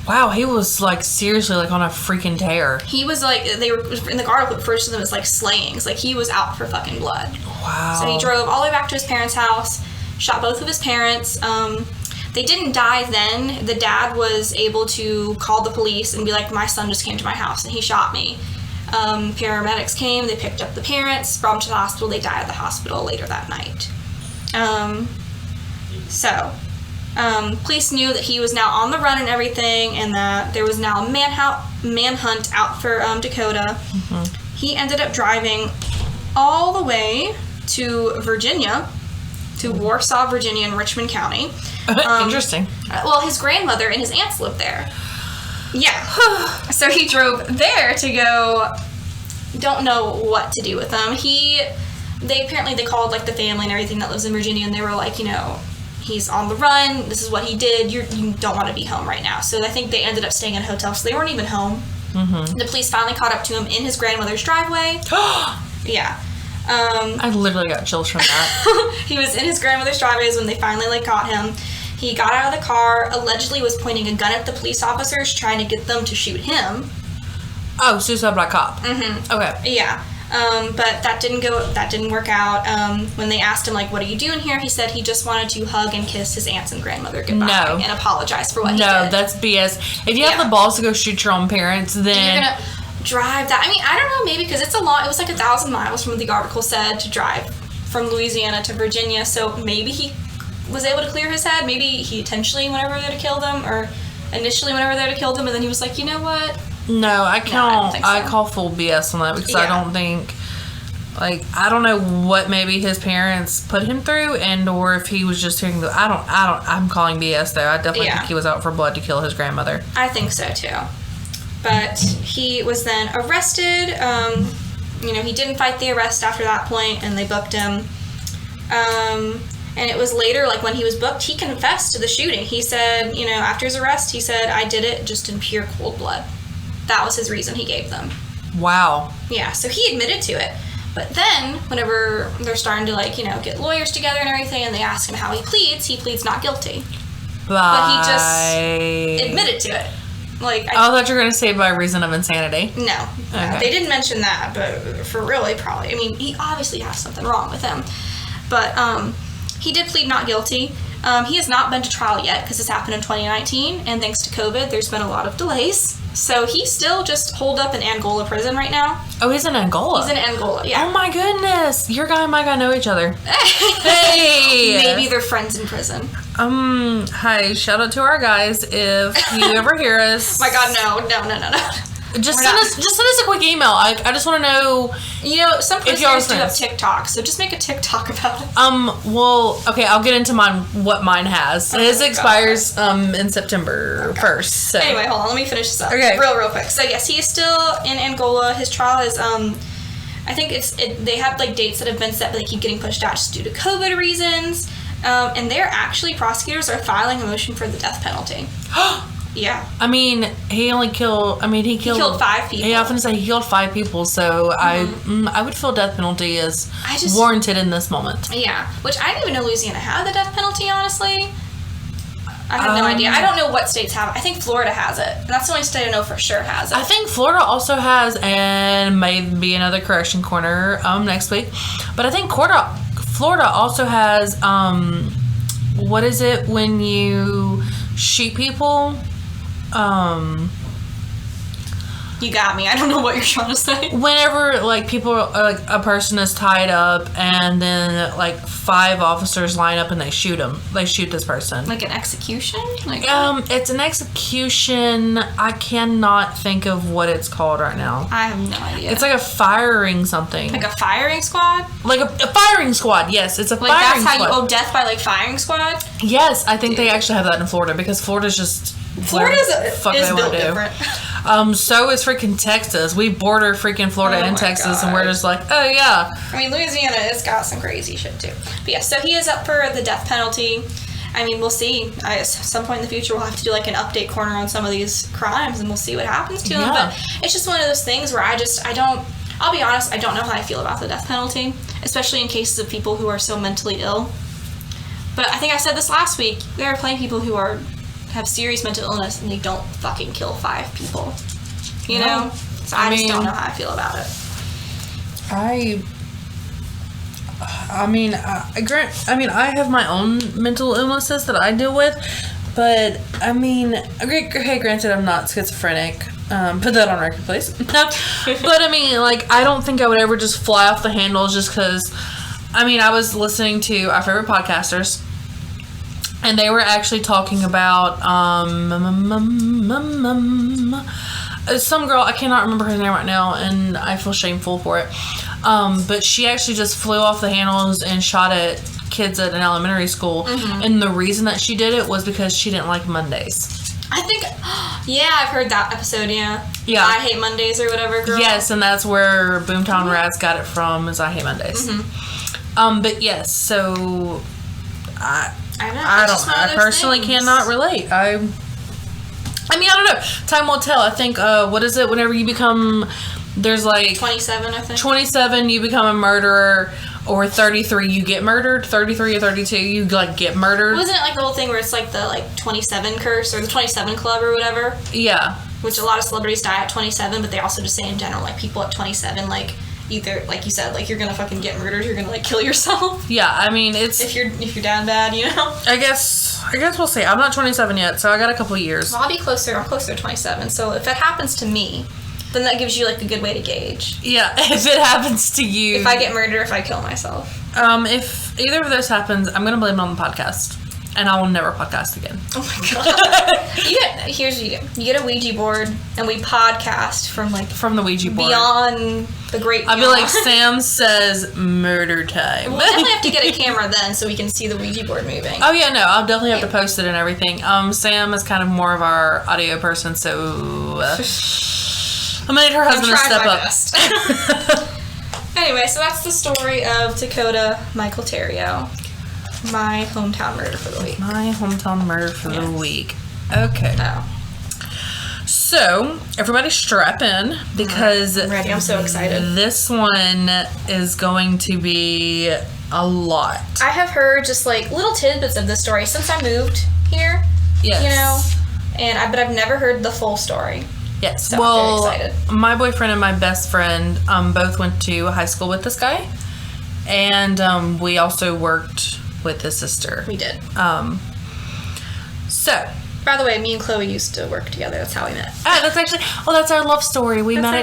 Speaker 2: Wow, he was, like, seriously, like, on a freaking tear.
Speaker 1: He was, like, they were, in the article, referred to them as, like, slayings. Like, he was out for fucking blood.
Speaker 2: Wow.
Speaker 1: So he drove all the way back to his parents' house, shot both of his parents. They didn't die then. The dad was able to call the police and be like, my son just came to my house and he shot me. Paramedics came, they picked up the parents, brought them to the hospital. They died at the hospital later that night. Police knew that he was now on the run and everything, and that there was now a manhunt out for Dakota. Mm-hmm. He ended up driving all the way to Virginia, to Warsaw, Virginia, in Richmond County.
Speaker 2: Interesting.
Speaker 1: Well, his grandmother and his aunts lived there. Yeah. So he drove there to go. Don't know what to do with them. They called, like, the family and everything that lives in Virginia, and they were like, you know, he's on the run. This is what he did. You don't want to be home right now. So I think they ended up staying in a hotel, so they weren't even home. Mm-hmm. The police finally caught up to him in his grandmother's driveway. Yeah.
Speaker 2: I literally got chills from that.
Speaker 1: He was in his grandmother's driveway when they finally, like, caught him. He got out of the car, allegedly was pointing a gun at the police officers, trying to get them to shoot him.
Speaker 2: Oh, suicide by cop.
Speaker 1: Mm-hmm.
Speaker 2: Okay.
Speaker 1: Yeah. But that didn't work out. When they asked him, like, what are you doing here? He said he just wanted to hug and kiss his aunts and grandmother goodbye and apologize for what he did.
Speaker 2: No, that's BS. If you have the balls to go shoot your own parents, then...
Speaker 1: You're going to drive that. I mean, I don't know, maybe because it's a lot. It was like 1,000 miles from what the article said to drive from Louisiana to Virginia, so maybe he was able to clear his head. Maybe he intentionally went over there to kill them, or initially went over there to kill them, and then he was like, you know what?
Speaker 2: No, I call full BS on that, because I don't think, like, I don't know what maybe his parents put him through, and or if he was just hearing I'm calling BS though. I definitely think he was out for blood to kill his grandmother.
Speaker 1: I think so too. But he was then arrested he didn't fight the arrest after that point, and they booked him. And it was later, like when he was booked, he confessed to the shooting. He said, after his arrest, he said, I did it just in pure cold blood. That was his reason he gave them.
Speaker 2: Wow.
Speaker 1: Yeah, so he admitted to it. But then, whenever they're starting to, get lawyers together and everything, and they ask him how he pleads not guilty. But he just admitted to it. I
Speaker 2: thought you were going to say by reason of insanity.
Speaker 1: No. Okay. They didn't mention that, but for really, probably. I mean, he obviously has something wrong with him. But, he did plead not guilty. He has not been to trial yet because this happened in 2019, and thanks to COVID, there's been a lot of delays. So he's still just holed up in Angola prison right now.
Speaker 2: Oh, he's in Angola?
Speaker 1: He's in Angola, yeah.
Speaker 2: Oh my goodness. Your guy and my guy know each other. Hey!
Speaker 1: Maybe they're friends in prison.
Speaker 2: Hi, shout out to our guys if you ever hear us.
Speaker 1: My God, no.
Speaker 2: Just send us a quick email. I just want to know.
Speaker 1: Some prisoners do have TikTok, so just make a TikTok about it.
Speaker 2: Well, okay, I'll get into what mine has. His expires in September 1st. So.
Speaker 1: Anyway, hold on, let me finish this up.
Speaker 2: Okay.
Speaker 1: Real quick. So yes, he is still in Angola. His trial is I think they have dates that have been set, but they keep getting pushed out just due to COVID reasons. And prosecutors are filing a motion for the death penalty. Yeah. I mean, he killed
Speaker 2: 5
Speaker 1: people.
Speaker 2: Yeah, I was going to say he killed 5 people, so I would feel death penalty is warranted in this moment.
Speaker 1: Yeah, which I didn't even know Louisiana had the death penalty, honestly. I have no idea. I don't know what states have it. I think Florida has it. And that's the only state I know for sure has it.
Speaker 2: I think Florida also has, and maybe another correction corner next week, but I think Florida also has, what is it when you shoot people?
Speaker 1: You got me. I don't know what you're trying to say.
Speaker 2: Whenever a person is tied up and then 5 officers line up and they shoot him. They shoot this person.
Speaker 1: Like an execution?
Speaker 2: It's an execution. I cannot think of what it's called right now.
Speaker 1: I have no idea.
Speaker 2: It's like a firing something.
Speaker 1: Like a firing squad?
Speaker 2: Like a firing squad. Yes, it's a firing squad.
Speaker 1: That's how you owe death by firing squad?
Speaker 2: Yes, I think they actually have that in Florida because Florida's just
Speaker 1: is built different.
Speaker 2: So is freaking Texas. We border freaking Florida and Texas, and we're just oh yeah.
Speaker 1: I mean, Louisiana has got some crazy shit too. But yeah, so he is up for the death penalty. I mean, we'll see. At some point in the future, we'll have to do an update corner on some of these crimes, and we'll see what happens to him. But it's just one of those things where I'll be honest, I don't know how I feel about the death penalty, especially in cases of people who are so mentally ill. But I think I said this last week. There are plenty of people who have serious mental illness and they don't fucking kill 5 people. You know? So I just don't know how I feel about it.
Speaker 2: I have my own mental illnesses that I deal with, but granted, I'm not schizophrenic. Put that on record, please. But I don't think I would ever just fly off the handles just because. I was listening to our favorite podcasters, and they were actually talking about some girl. I cannot remember her name right now, and I feel shameful for it. But she actually just flew off the handles and shot at kids at an elementary school, and the reason that she did it was because she didn't like Mondays.
Speaker 1: I think, I've heard that episode, yeah. I Hate Mondays or whatever, girl.
Speaker 2: Yes, and that's where Boomtown Rats got it from, is I Hate Mondays. But yes, so I personally cannot relate. I don't know. Time will tell. I think, what is it, whenever you become, there's
Speaker 1: 27, I think.
Speaker 2: 27, you become a murderer, or 33, you get murdered. 33 or 32, you, get murdered.
Speaker 1: Wasn't it, the whole thing where it's, the, 27 curse, or the 27 club or whatever?
Speaker 2: Yeah.
Speaker 1: Which a lot of celebrities die at 27, but they also just say in general, people at 27, either, like you said, you're gonna fucking get murdered, you're gonna, kill yourself.
Speaker 2: Yeah, it's...
Speaker 1: If you're down bad,
Speaker 2: I guess we'll see. I'm not 27 yet, so I got a couple years.
Speaker 1: Well, I'm closer to 27, so if that happens to me, then that gives you, a good way to gauge.
Speaker 2: Yeah, if it happens to you.
Speaker 1: If I get murdered, if I kill myself.
Speaker 2: If either of those happens, I'm gonna blame it on the podcast. And I will never podcast again.
Speaker 1: Oh my god. Here's what you do. You get a Ouija board, and we podcast from
Speaker 2: the Ouija board.
Speaker 1: Beyond the great beyond.
Speaker 2: I'll be like, Sam says murder time.
Speaker 1: We'll definitely have to get a camera then so we can see the Ouija board moving.
Speaker 2: Oh yeah, no, I'll definitely have to post it and everything. Sam is kind of more of our audio person, so I made her husband to step up.
Speaker 1: Anyway, so that's the story of Dakota Michael Theriot. My hometown murder for the week.
Speaker 2: My hometown murder for the week. Okay.
Speaker 1: Oh.
Speaker 2: So, everybody strap in because
Speaker 1: I'm ready. I'm so excited.
Speaker 2: This one is going to be a lot.
Speaker 1: I have heard just like little tidbits of this story since I moved here.
Speaker 2: Yes.
Speaker 1: You know, but I've never heard the full story.
Speaker 2: Yes.
Speaker 1: So
Speaker 2: well,
Speaker 1: I'm very excited.
Speaker 2: My boyfriend and my best friend both went to high school with this guy, and we also worked with his sister.
Speaker 1: We did.
Speaker 2: So.
Speaker 1: By the way, me and Chloe used to work together. That's how we met.
Speaker 2: That's actually. Oh, that's our love story. We met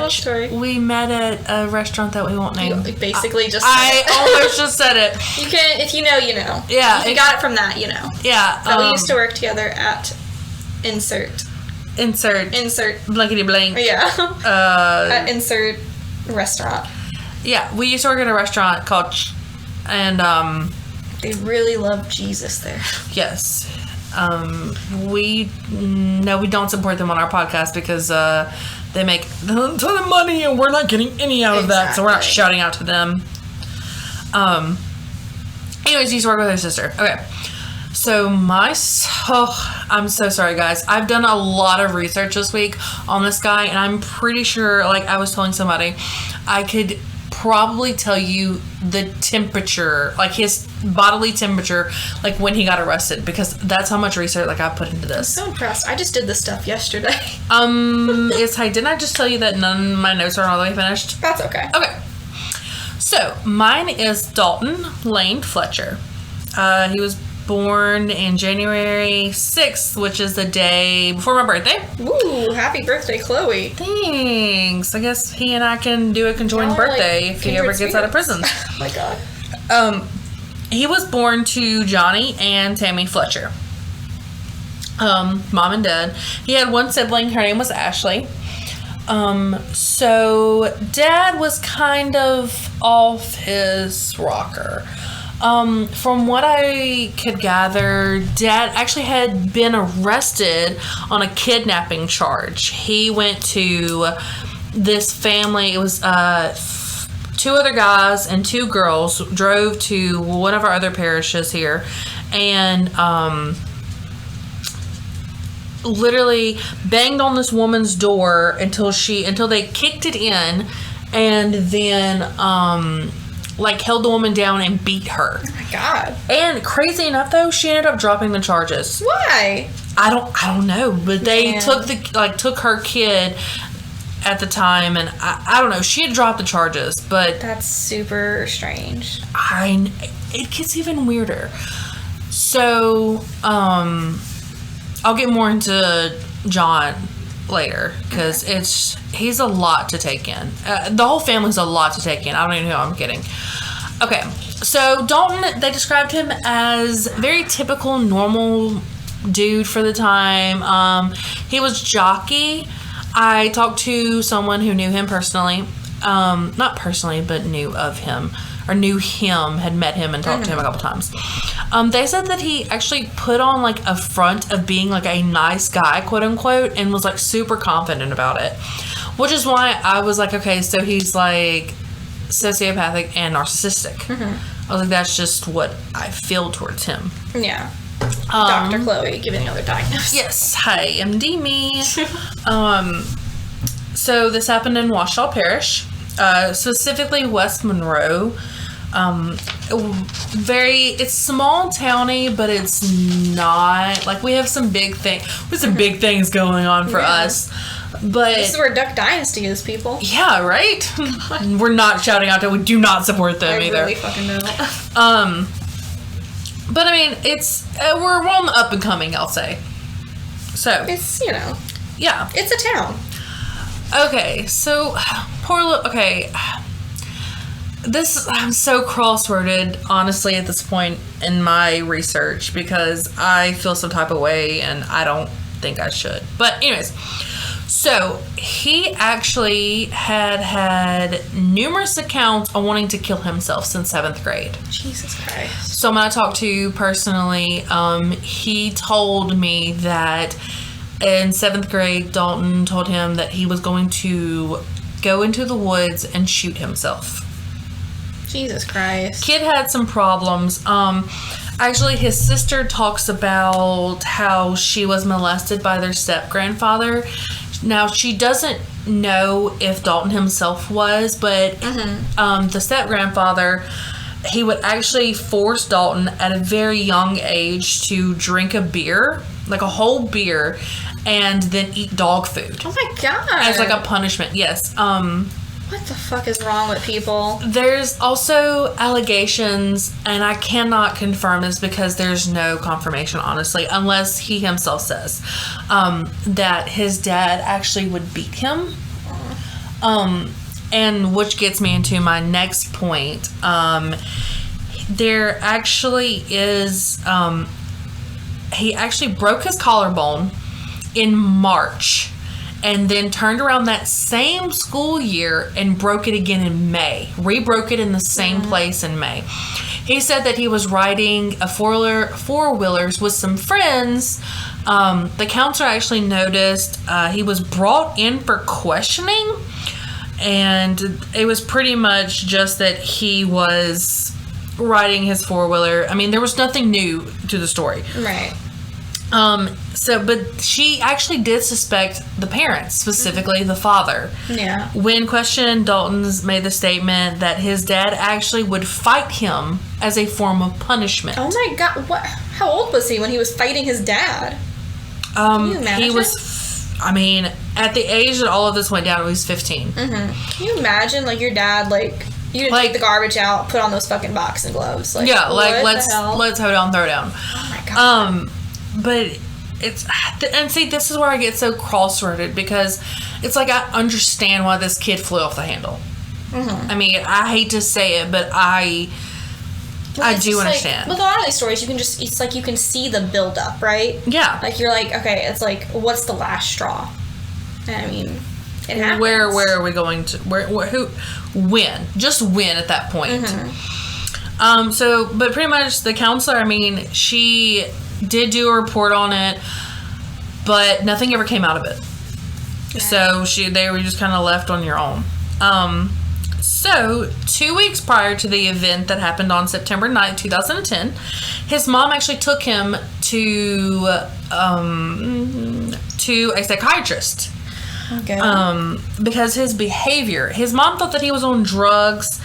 Speaker 2: at a restaurant that we won't name.
Speaker 1: You basically just.
Speaker 2: I almost just said it.
Speaker 1: You can, if you know, you know.
Speaker 2: Yeah.
Speaker 1: If you got it from that, you know.
Speaker 2: Yeah.
Speaker 1: But we used to work together at insert
Speaker 2: blankety blank.
Speaker 1: Yeah. At insert restaurant.
Speaker 2: Yeah, we used to work at a restaurant called, and
Speaker 1: they really love Jesus there.
Speaker 2: Yes. We don't support them on our podcast because they make a ton of money and we're not getting any out of that, so we're not shouting out to them. Anyways, you used to work with her sister. Okay. So I'm so sorry, guys. I've done a lot of research this week on this guy, and I'm pretty sure, like I was telling somebody, I could probably tell you the temperature, like his bodily temperature, like when he got arrested, because that's how much research like I put into this.
Speaker 1: I'm so impressed. I just did this stuff yesterday.
Speaker 2: Yes, didn't I just tell you that none of my notes are all the way finished?
Speaker 1: That's okay.
Speaker 2: Okay. So mine is Dalton Lane Fletcher. He was born in January 6th, which is the day before my birthday.
Speaker 1: Ooh, happy birthday, Chloe.
Speaker 2: Thanks. I guess he and I can do a conjoined birthday if he ever gets out of prison.
Speaker 1: Oh my god.
Speaker 2: He was born to Johnny and Tammy Fletcher. Mom and dad. He had one sibling. Her name was Ashley. So dad was kind of off his rocker. From what I could gather, dad actually had been arrested on a kidnapping charge. He went to this family. It was, two other guys and two girls drove to one of our other parishes here and, literally banged on this woman's door until they kicked it in, and then, like held the woman down and beat her.
Speaker 1: Oh my god.
Speaker 2: And crazy enough though, she ended up dropping the charges.
Speaker 1: Why?
Speaker 2: I don't know, but they took her kid at the time, and I don't know, she had dropped the charges, but
Speaker 1: that's super strange.
Speaker 2: It gets even weirder. So, I'll get more into John later because he's a lot to take in. The whole family's a lot to take in. I don't even know who I'm kidding. Okay, so Dalton, they described him as very typical, normal dude for the time. He was jockey. I talked to someone who knew him personally. Not personally, but knew of him. Or knew him, had met him and talked to him a couple times. They said that he actually put on like a front of being like a nice guy, quote unquote, and was like super confident about it. Which is why I was like, okay, so he's like sociopathic and narcissistic. I was like, that's just what I feel towards him.
Speaker 1: Yeah. Dr. Chloe giving another diagnosis.
Speaker 2: Yes. Hi, MD me. So this happened in Washoe Parish. Specifically West Monroe. It's small towny, but it's not like we have some big things going on for us. But
Speaker 1: this is where Duck Dynasty is, people.
Speaker 2: Yeah, right. We're not shouting out that we do not support them either.
Speaker 1: I really fucking don't.
Speaker 2: But I mean, it's we're on the up and coming, I'll say. So
Speaker 1: it's
Speaker 2: yeah,
Speaker 1: it's a town.
Speaker 2: Okay, so okay. I'm so cross-worded, honestly, at this point in my research because I feel some type of way and I don't think I should. But anyways, so he actually had numerous accounts on wanting to kill himself since 7th grade.
Speaker 1: Jesus Christ.
Speaker 2: Someone I talked to personally, he told me that in 7th grade, Dalton told him that he was going to go into the woods and shoot himself.
Speaker 1: Jesus Christ.
Speaker 2: Kid had some problems. Actually, his sister talks about how she was molested by their step-grandfather. Now, she doesn't know if Dalton himself was, but the step-grandfather, he would actually force Dalton at a very young age to drink a beer, like a whole beer, and then eat dog food.
Speaker 1: Oh my God.
Speaker 2: As like a punishment, yes.
Speaker 1: What the fuck is wrong with people?
Speaker 2: There's also allegations, and I cannot confirm this because there's no confirmation, honestly, unless he himself says, that his dad actually would beat him. And which gets me into my next point. There actually is, he actually broke his collarbone in March. And then turned around that same school year and broke it again in May. Rebroke it in the same place in May. He said that he was riding a four-wheelers with some friends. The counselor actually noticed he was brought in for questioning. And it was pretty much just that he was riding his four-wheeler. I mean, there was nothing new to the story.
Speaker 1: Right.
Speaker 2: But she actually did suspect the parents, specifically the father.
Speaker 1: Yeah.
Speaker 2: When questioned, Dalton's made the statement that his dad actually would fight him as a form of punishment.
Speaker 1: Oh my God! What? How old was he when he was fighting his dad? Can you imagine?
Speaker 2: He was, I mean, at the age that all of this went down, he was 15.
Speaker 1: Can you imagine, like, your dad, like, you didn't take the garbage out, put on those fucking boxing gloves, like,
Speaker 2: yeah, like let's hoe down, throw down.
Speaker 1: Oh my God.
Speaker 2: But it's, and see, this is where I get so cross-worded, because it's like I understand why this kid flew off the handle. I mean, I hate to say it, but I do understand.
Speaker 1: With a lot of these stories, it's like you can see the build-up, right?
Speaker 2: Yeah.
Speaker 1: Like, you're like, okay, it's like, what's the last straw? And I mean, it happens.
Speaker 2: Where are we going to, when? Just when at that point. But pretty much the counselor, I mean, she did do a report on it, but nothing ever came out of it. Yeah. So they were just kind of left on your own. So 2 weeks prior to the event that happened on September 9th, 2010, his mom actually took him to a psychiatrist. Okay. Because his behavior, his mom thought that he was on drugs,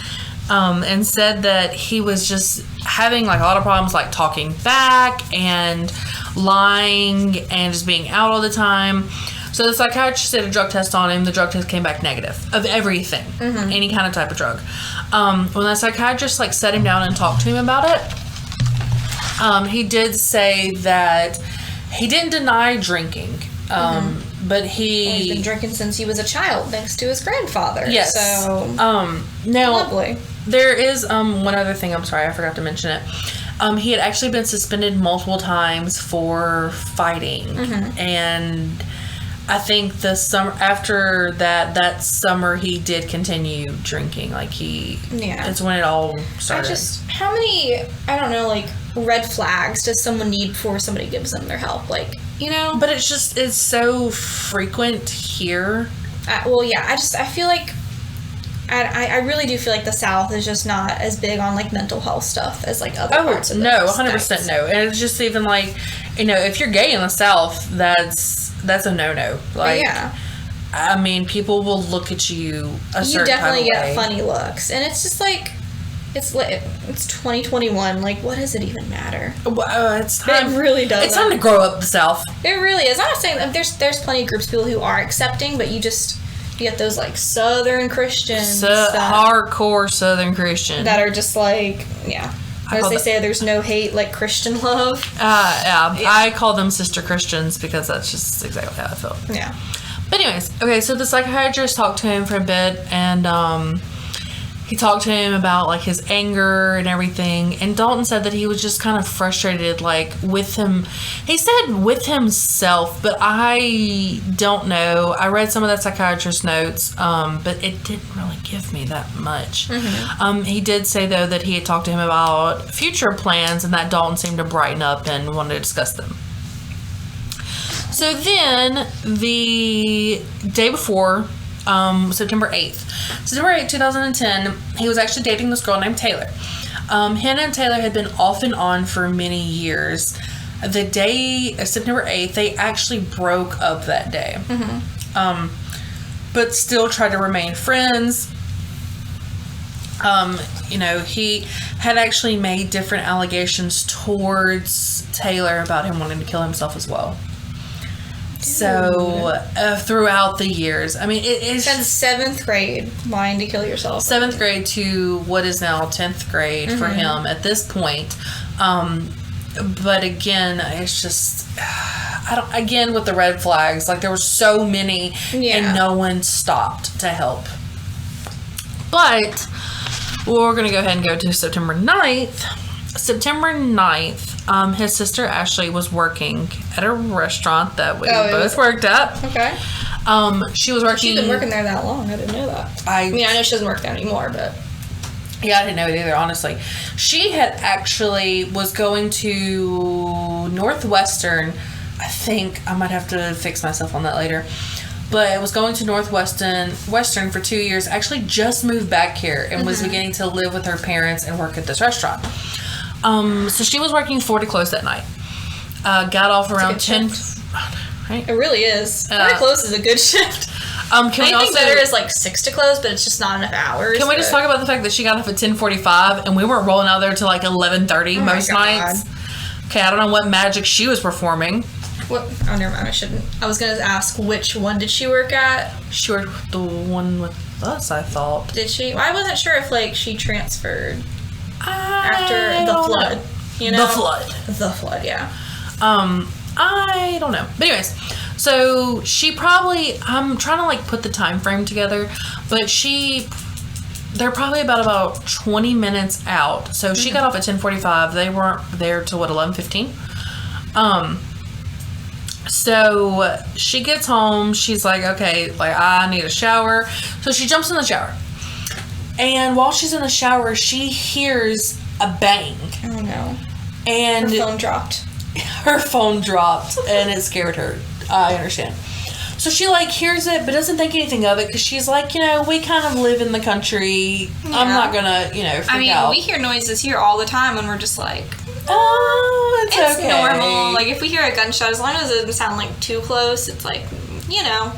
Speaker 2: and said that he was just having like a lot of problems, like talking back and lying and just being out all the time. So the psychiatrist did a drug test on him. The drug test came back negative of everything, any kind of type of drug. When the psychiatrist like sat him down and talked to him about it, he did say that he didn't deny drinking, but he's
Speaker 1: been drinking since he was a child, thanks to his grandfather.
Speaker 2: Yes.
Speaker 1: So
Speaker 2: now
Speaker 1: lovely.
Speaker 2: There is one other thing. I'm sorry, I forgot to mention it. He had actually been suspended multiple times for fighting, and I think the summer after that summer he did continue drinking. Like it's when it all started.
Speaker 1: How many, I don't know, like red flags does someone need before somebody gives them their help? Like, you know.
Speaker 2: But it's so frequent here.
Speaker 1: I feel like. I really do feel like the South is just not as big on like mental health stuff as like other parts of the
Speaker 2: no, 100% no. And it's just even like, you know, if you're gay in the South, that's a no-no. Like, yeah. I mean, people will look at you a certain
Speaker 1: definitely
Speaker 2: type of
Speaker 1: get funny looks, and it's just like it's 2021. Like, what does it even matter?
Speaker 2: It's time.
Speaker 1: It really does.
Speaker 2: It's time to grow up the South.
Speaker 1: It really is. I'm not saying that there's plenty of groups of people who are accepting, but you get those like Southern Christians,
Speaker 2: hardcore Southern Christians
Speaker 1: that are just like, yeah. As they say, there's no hate like Christian love.
Speaker 2: Yeah. I call them sister Christians because that's just exactly how I feel.
Speaker 1: Yeah.
Speaker 2: But anyways, okay, so the psychiatrist talked to him for a bit, and he talked to him about like his anger and everything, and Dalton said that he was just kind of frustrated, like with him. He said with himself, but I don't know. I read some of that psychiatrist's notes, but it didn't really give me that much. He did say though that he had talked to him about future plans, and that Dalton seemed to brighten up and wanted to discuss them. So then the day before, September 8th. September 8th, 2010, he was actually dating this girl named Taylor. Hannah and Taylor had been off and on for many years. The day, September 8th, they actually broke up that day. But still tried to remain friends. He had actually made different allegations towards Taylor about him wanting to kill himself as well. Dude. So, throughout the years, I mean, it's...
Speaker 1: Since 7th grade, wanting to kill yourself.
Speaker 2: 7th grade to what is now 10th grade for him at this point. But again, it's just... Again, with the red flags, like, there were so many, and no one stopped to help. But... we're going to go ahead and go to September 9th. September 9th, his sister Ashley was working at a restaurant that we both worked at. Okay. She was working...
Speaker 1: She's been working there that long. I didn't know that. I know she doesn't work there anymore, but...
Speaker 2: Yeah, I didn't know it either, honestly. She had actually was going to Northwestern. I think I might have to fix myself on that later. But it was going to Western for 2 years. Actually just moved back here and was beginning to live with her parents and work at this restaurant. So she was working 4 to close that night. Got off around 10. Right?
Speaker 1: It really is. 4 to close is a good shift. Anything better is like 6 to close, but it's just not enough hours.
Speaker 2: Can we just talk about the fact that she got off at 10:45 and we weren't rolling out there till like 11:30 most nights? Okay, I don't know what magic she was performing.
Speaker 1: What? Oh, never mind. I shouldn't. I was going to ask which one did she work at?
Speaker 2: She worked with the one with us, I thought.
Speaker 1: Did she? Well, I wasn't sure if like she transferred after the flood. You know, the flood. Yeah.
Speaker 2: I don't know. But anyways, so she probably. I'm trying to like put the time frame together, but they're probably about 20 minutes out. So she got off at 10:45. They weren't there till what 11:15. So she gets home. She's like, okay, like I need a shower. So she jumps in the shower. And while she's in the shower, she hears a bang.
Speaker 1: Oh no.
Speaker 2: And
Speaker 1: her phone dropped.
Speaker 2: Her phone dropped and it scared her. I understand. So she like hears it but doesn't think anything of it because she's like, we kind of live in the country. Yeah. I'm not gonna, freak out.
Speaker 1: We hear noises here all the time when we're just like,
Speaker 2: oh, it's okay.
Speaker 1: Normal. Like, if we hear a gunshot, as long as it doesn't sound, like, too close, it's like,
Speaker 2: Yeah.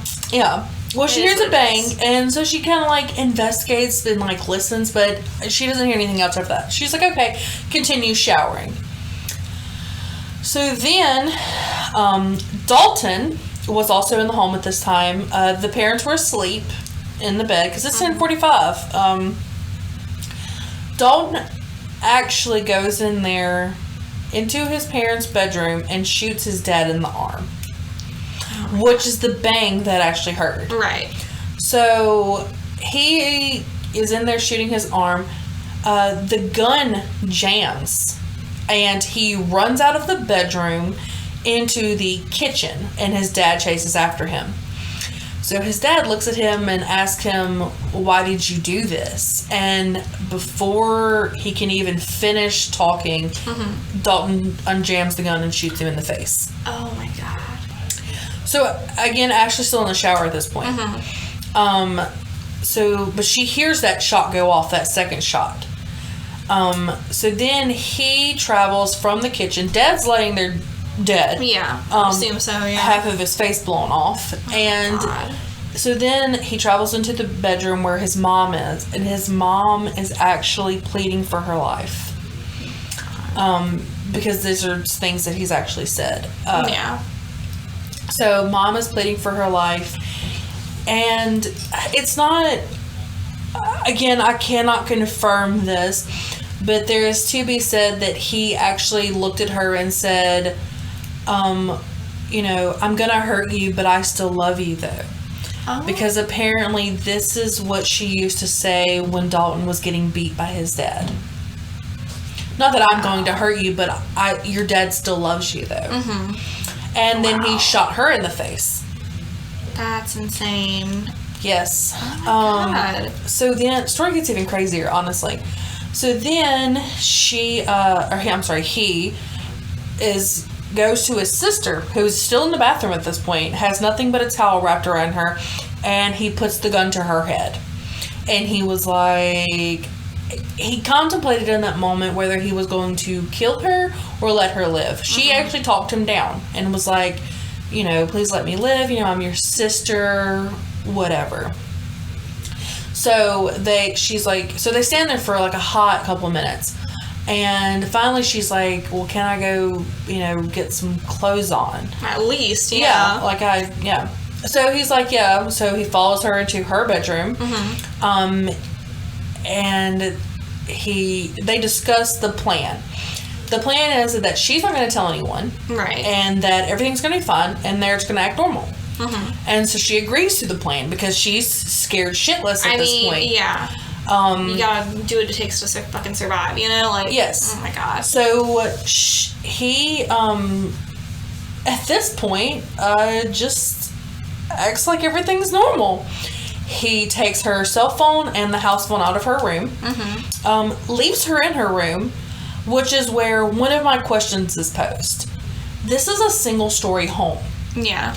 Speaker 2: Well, she hears a bang, and so she kind of, like, investigates and, like, listens, but she doesn't hear anything else after that. She's like, okay, continue showering. So then, Dalton was also in the home at this time. The parents were asleep in the bed, because it's 10:45. Dalton actually goes in there into his parents' bedroom and shoots his dad in the arm, which is the bang that actually hurt.
Speaker 1: Right.
Speaker 2: So he is in there shooting his arm. The gun jams and he runs out of the bedroom into the kitchen and his dad chases after him. So his dad looks at him and asks him, why did you do this? And before he can even finish talking, Dalton unjams the gun and shoots him in the face.
Speaker 1: Oh my God.
Speaker 2: So again, Ashley's still in the shower at this point. But she hears that shot go off, that second shot. So then he travels from the kitchen. Dad's laying there dead.
Speaker 1: Yeah, I assume so, yeah.
Speaker 2: Half of his face blown off. God. So then he travels into the bedroom where his mom is, and his mom is actually pleading for her life. Because these are things that he's actually said. So mom is pleading for her life, and it's not, again, I cannot confirm this, but there is to be said that he actually looked at her and said, I'm gonna hurt you, but I still love you though. Oh. Because apparently this is what she used to say when Dalton was getting beat by his dad. Not that I'm going to hurt you, but your dad still loves you though. And then he shot her in the face.
Speaker 1: That's insane.
Speaker 2: Yes.
Speaker 1: Oh my God.
Speaker 2: So then, story gets even crazier, honestly. So then he goes to his sister, who's still in the bathroom at this point, has nothing but a towel wrapped around her, and he puts the gun to her head. And he was like, he contemplated in that moment whether he was going to kill her or let her live. She actually talked him down and was like, you know, please let me live. You know, I'm your sister, whatever. So they stand there for like a hot couple of minutes. And finally she's like, well, can I go, you know, get some clothes on?
Speaker 1: At least, yeah.
Speaker 2: So he's like, yeah. So he follows her into her bedroom. And they discuss the plan. The plan is that she's not going to tell anyone.
Speaker 1: Right.
Speaker 2: And that everything's going to be fine and they're just going to act normal. And so she agrees to the plan because she's scared shitless at this point.
Speaker 1: Yeah. You gotta do what it takes to fucking survive, you know? Like,
Speaker 2: yes.
Speaker 1: Oh my god.
Speaker 2: So he, at this point, just acts like everything's normal. He takes her cell phone and the house phone out of her room, leaves her in her room, which is where one of my questions is posed. This is a single story home.
Speaker 1: Yeah.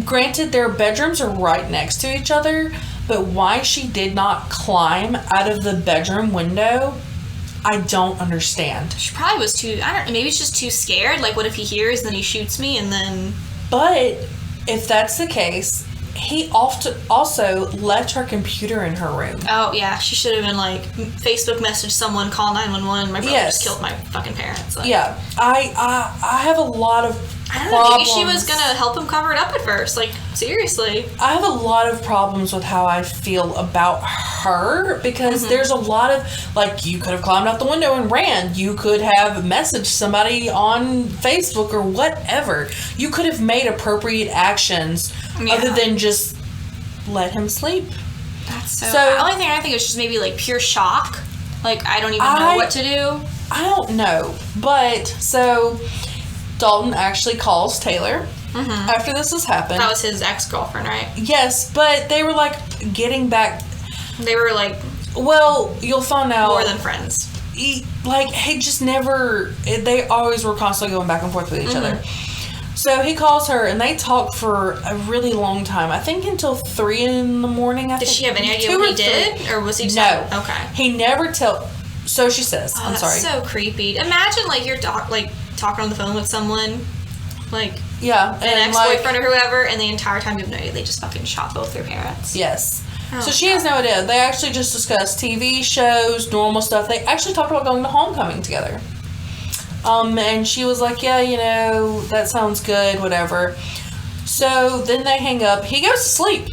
Speaker 2: Granted, their bedrooms are right next to each other, but why she did not climb out of the bedroom window, I don't understand.
Speaker 1: She probably was too, I don't know, maybe she's just too scared. Like, what if he hears and then he shoots me and then...
Speaker 2: But if that's the case, he also left her computer in her room.
Speaker 1: Oh, yeah. She should have been like, Facebook message someone, call 911. My brother just killed my fucking parents. Like,
Speaker 2: yeah. I have a lot of
Speaker 1: I don't know. Maybe she was going to help him cover it up at first. Like, seriously.
Speaker 2: I have a lot of problems with how I feel about her because there's a lot of, like, you could have climbed out the window and ran. You could have messaged somebody on Facebook or whatever. You could have made appropriate actions other than just let him sleep.
Speaker 1: That's so... The only thing I think is just maybe, like, pure shock. Like, I don't even know what to do.
Speaker 2: I don't know. But, so... Dalton actually calls Taylor after this has happened.
Speaker 1: That was his ex-girlfriend, right?
Speaker 2: Yes, but they were like getting back.
Speaker 1: They were like,
Speaker 2: well, you'll find out
Speaker 1: more than friends.
Speaker 2: He just never. They always were constantly going back and forth with each other. So he calls her and they talk for a really long time. I think until 3 a.m.
Speaker 1: Did she have any idea what he did, or was he just okay?
Speaker 2: He never So she says, "I'm sorry."
Speaker 1: That's so creepy. Imagine like your talking on the phone with someone, like an ex-boyfriend or whoever, and the entire time you have no idea they just fucking shot both their parents.
Speaker 2: Yes. So she has no idea. They actually just discussed TV shows, normal stuff. They actually talked about going to homecoming together. And she was like, yeah, you know, that sounds good, whatever. So then they hang up. He goes to sleep.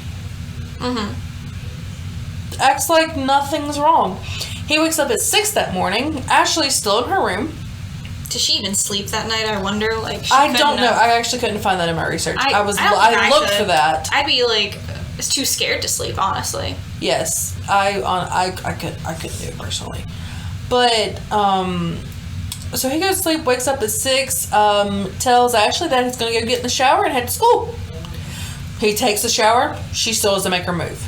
Speaker 2: Acts like nothing's wrong. He wakes up at 6 that morning. Ashley's still in her room.
Speaker 1: Did she even sleep that night? I wonder. Like,
Speaker 2: I don't know. I actually couldn't find that in my research. I looked for that.
Speaker 1: I'd be like, too scared to sleep, honestly.
Speaker 2: Yes, I couldn't do it personally, but so he goes to sleep, wakes up at 6, tells Ashley that he's gonna go get in the shower and head to school. He takes the shower. She still doesn't make her move.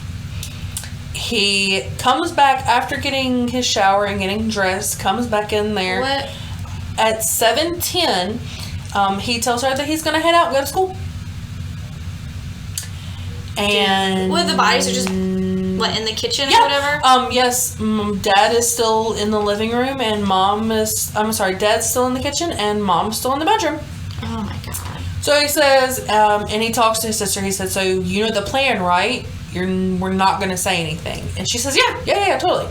Speaker 2: He comes back after getting his shower and getting dressed. Comes back in there.
Speaker 1: What?
Speaker 2: At 7:10, he tells her that he's going to head out and go to school. And...
Speaker 1: Well, the bodies are just, in the kitchen or whatever?
Speaker 2: Yes. Dad is still in the living room and Dad's still in the kitchen and Mom's still in the bedroom.
Speaker 1: Oh, my God.
Speaker 2: So he says, and he talks to his sister, he said, so you know the plan, right? We're not going to say anything. And she says, yeah, totally.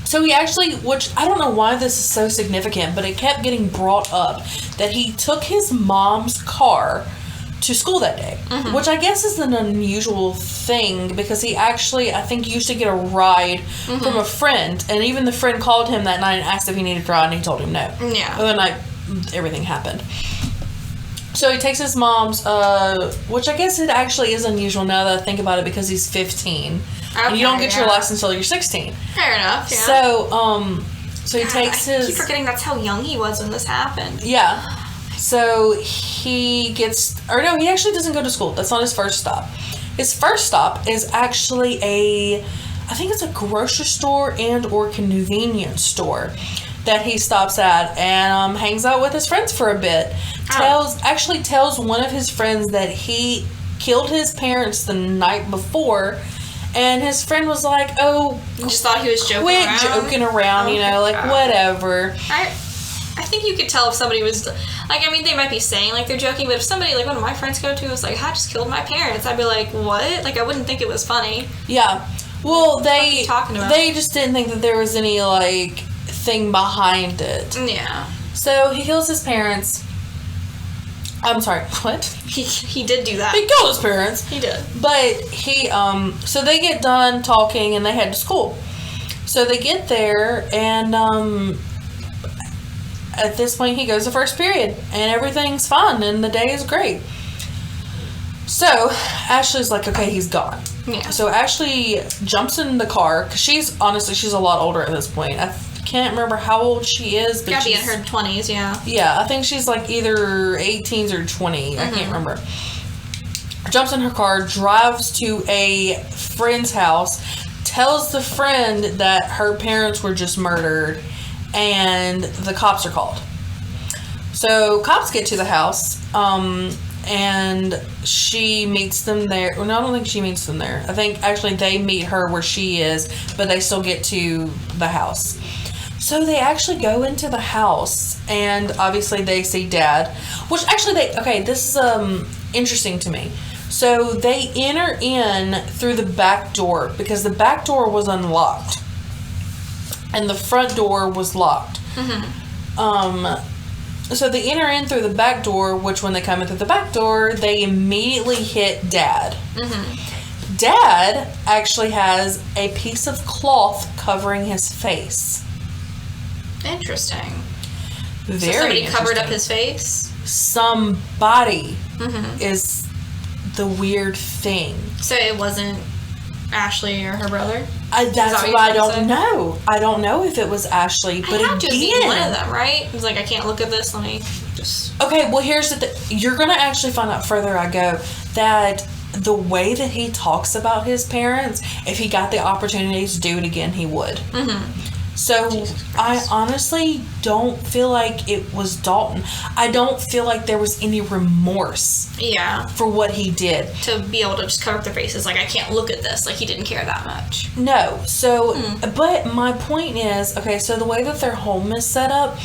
Speaker 2: So he actually, which I don't know why this is so significant, but it kept getting brought up that he took his mom's car to school that day, which I guess is an unusual thing because he actually, I think, used to get a ride from a friend, and even the friend called him that night and asked if he needed a ride, and he told him no.
Speaker 1: Yeah.
Speaker 2: The other night, everything happened. So he takes his mom's, which I guess it actually is unusual now that I think about it because he's 15. Okay, and you don't get your license until you're 16.
Speaker 1: Fair enough, yeah.
Speaker 2: So he takes his...
Speaker 1: I keep forgetting that's how young he was when this happened.
Speaker 2: Yeah. So he actually doesn't go to school. That's not his first stop. His first stop is actually I think it's a grocery store and or convenience store that he stops at and hangs out with his friends for a bit. Tells one of his friends that he killed his parents the night before. And his friend was like, oh,
Speaker 1: you just thought he was joking
Speaker 2: quit
Speaker 1: around.
Speaker 2: joking around, you know, like, whatever.
Speaker 1: I think you could tell if somebody was, like, I mean, they might be saying, like, they're joking, but if somebody, like, one of my friends go to was like, I just killed my parents, I'd be like, what? Like, I wouldn't think it was funny.
Speaker 2: Yeah. Well, they just didn't think that there was any, like, thing behind it.
Speaker 1: Yeah.
Speaker 2: So, he kills his parents. I'm sorry, what?
Speaker 1: He did do that.
Speaker 2: He killed his parents.
Speaker 1: He did.
Speaker 2: But he, so they get done talking and they head to school. So they get there and, at this point he goes to first period and everything's fine and the day is great. So Ashley's like, okay, he's gone.
Speaker 1: Yeah.
Speaker 2: So Ashley jumps in the car because she's a lot older at this point. I can't remember how old she is, but
Speaker 1: gotta be in her 20s.
Speaker 2: Yeah, I think she's like either 18s or 20. I can't remember. Jumps in her car, drives to a friend's house, tells the friend that her parents were just murdered, and the cops are called. So cops get to the house, and she meets them there. Well, no, I don't think she meets them there. I think actually they meet her where she is, but they still get to the house. So they actually go into the house, and obviously they see Dad, which actually this is interesting to me. So they enter in through the back door because the back door was unlocked and the front door was locked. So they enter in through the back door, which when they come in through the back door, they immediately hit Dad. Dad actually has a piece of cloth covering his face.
Speaker 1: Interesting.
Speaker 2: Very
Speaker 1: so somebody
Speaker 2: interesting.
Speaker 1: covered up his face?
Speaker 2: Somebody is the weird thing.
Speaker 1: So it wasn't Ashley or her brother?
Speaker 2: That's what I don't know. I don't know if it was Ashley, but
Speaker 1: have to be one of them, right? He's like, I can't look at this. Let me just.
Speaker 2: Okay, well, here's the thing. You're gonna actually find out further I go that the way that he talks about his parents, if he got the opportunity to do it again, he would. So I honestly don't feel like it was Dalton. I don't feel like there was any remorse.
Speaker 1: Yeah.
Speaker 2: For what he did.
Speaker 1: To be able to just cover up their faces. Like, I can't look at this. Like, he didn't care that much.
Speaker 2: No. So, but my point is, okay, so the way that their home is set up,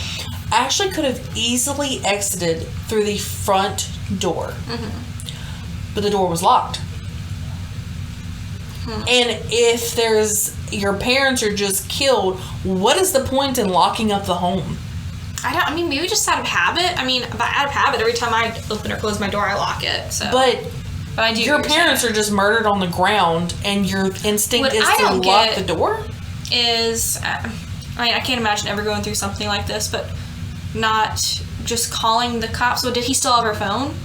Speaker 2: Ashley could have easily exited through the front door. But the door was locked. And if your parents are just killed, what is the point in locking up the home?
Speaker 1: I mean, maybe just out of habit. I mean, out of habit, every time I open or close my door, I lock it. So. But I do.
Speaker 2: Your parents are just murdered on the ground, and your instinct is to lock the door? I mean, I can't imagine ever going through something like this, but not just calling the cops. So did he still have her phone?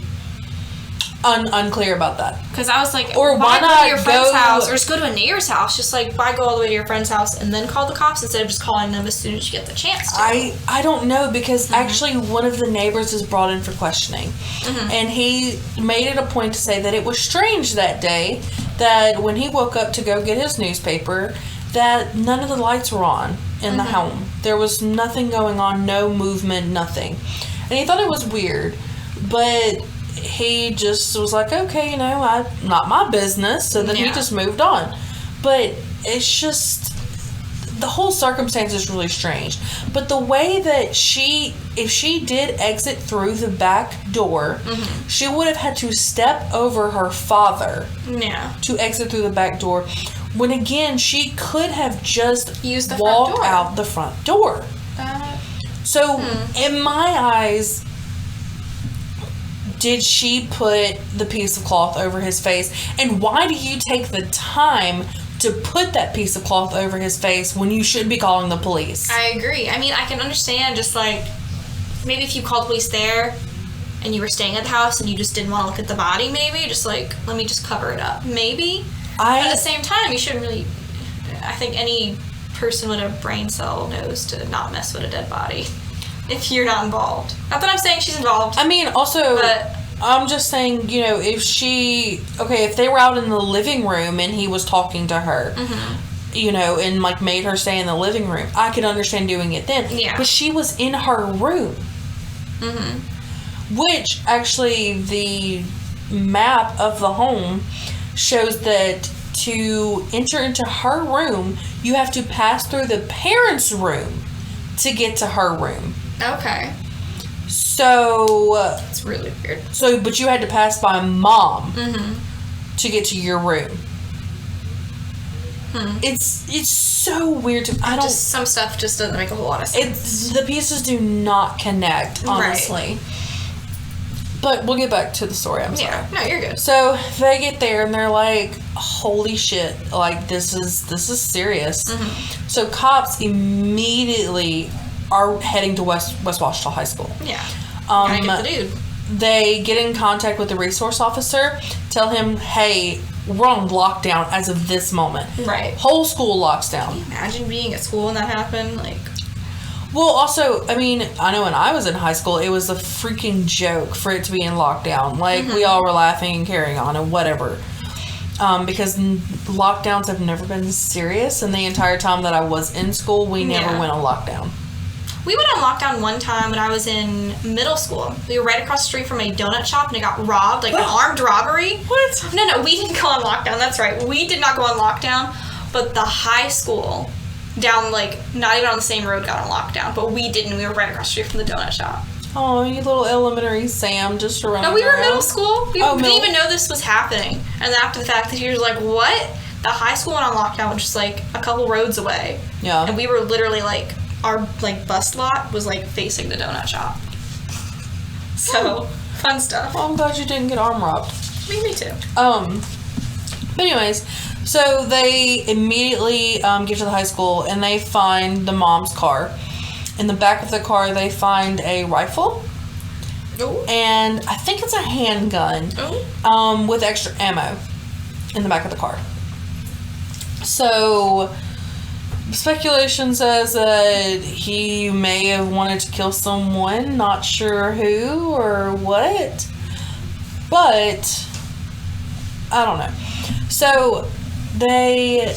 Speaker 2: Unclear about that.
Speaker 1: Because I was like,
Speaker 2: or why
Speaker 1: not
Speaker 2: go
Speaker 1: to your friend's house, or just go to a neighbor's house? Just like, why go all the way to your friend's house and then call the cops instead of just calling them as soon as you get the chance to?
Speaker 2: I don't know, because actually one of the neighbors is brought in for questioning, and he made it a point to say that it was strange that day that when he woke up to go get his newspaper, that none of the lights were on in the home. There was nothing going on, no movement, nothing, and he thought it was weird, but he just was like, okay, not my business. So then he just moved on. But it's just, the whole circumstance is really strange. But the way that if she did exit through the back door, she would have had to step over her father to exit through the back door. When again, she could have just walked out the front door. So in my eyes, did she put the piece of cloth over his face? And why do you take the time to put that piece of cloth over his face when you should be calling the police?
Speaker 1: I agree. I mean, I can understand just like, maybe if you called the police there and you were staying at the house and you just didn't want to look at the body, maybe just like, let me just cover it up. Maybe. But at the same time, you shouldn't really, I think any person with a brain cell knows to not mess with a dead body. If you're not involved. Not that I'm saying she's involved.
Speaker 2: I mean, also, I'm just saying, if they were out in the living room and he was talking to her, and like made her stay in the living room, I could understand doing it then. Yeah. But she was in her room. Which, actually, the map of the home shows that to enter into her room, you have to pass through the parents' room to get to her room.
Speaker 1: Okay.
Speaker 2: So...
Speaker 1: It's really weird.
Speaker 2: So, but you had to pass by mom to get to your room. It's so weird.
Speaker 1: Some stuff just doesn't make a whole lot of sense.
Speaker 2: The pieces do not connect, honestly. Right. But we'll get back to the story. I'm sorry.
Speaker 1: Yeah, no, you're good.
Speaker 2: So they get there and they're like, "Holy shit! Like this is serious." So cops immediately are heading to West Washita High School.
Speaker 1: Yeah. Gotta get the dude.
Speaker 2: They get in contact with the resource officer, tell him, "Hey, we're on lockdown as of this moment."
Speaker 1: Right.
Speaker 2: Whole school locks down.
Speaker 1: Can you imagine being at school when that happened? Like.
Speaker 2: Well, also, I mean, I know when I was in high school, it was a freaking joke for it to be in lockdown. Like, we all were laughing and carrying on and whatever. Because lockdowns have never been serious, and the entire time that I was in school, we never went on lockdown.
Speaker 1: We went on lockdown one time when I was in middle school. We were right across the street from a donut shop, and it got robbed, like an armed robbery.
Speaker 2: What?
Speaker 1: No, we didn't go on lockdown. That's right. We did not go on lockdown, but the high school down, like, not even on the same road got on lockdown, but we didn't. We were right across the street from the donut shop.
Speaker 2: Oh, you little elementary Sam just around.
Speaker 1: No, we were middle school. We didn't even know this was happening. And then after the fact, he was like, what? The high school went on lockdown, which is, like, a couple roads away. Yeah. And we were literally, like, our, like, bus lot was, like, facing the donut shop. So, fun stuff.
Speaker 2: Well, I'm glad you didn't get arm robbed.
Speaker 1: Me too.
Speaker 2: But anyways, so they immediately get to the high school and they find the mom's car. In the back of the car, they find a rifle.
Speaker 1: Ooh.
Speaker 2: And I think it's a handgun.
Speaker 1: Ooh.
Speaker 2: With extra ammo in the back of the car. So speculation says that he may have wanted to kill someone, not sure who or what. But I don't know. So they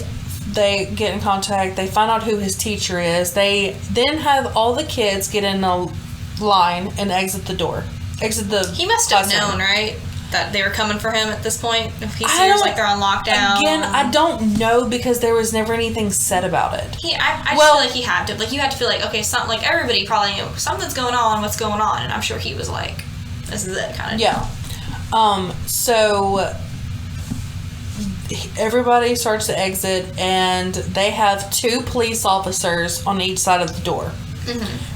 Speaker 2: get in contact. They find out who his teacher is. They then have all the kids get in a line and exit the door. He must have known,
Speaker 1: right? That they were coming for him at this point? If he seems like they're on lockdown.
Speaker 2: Again, I don't know because there was never anything said about it.
Speaker 1: I feel like he had to. Like, you had to feel like, okay, something, like, everybody probably knew something's going on, what's going on? And I'm sure he was like, this is it, kind of.
Speaker 2: Yeah. So everybody starts to exit, and they have 2 police officers on each side of the door,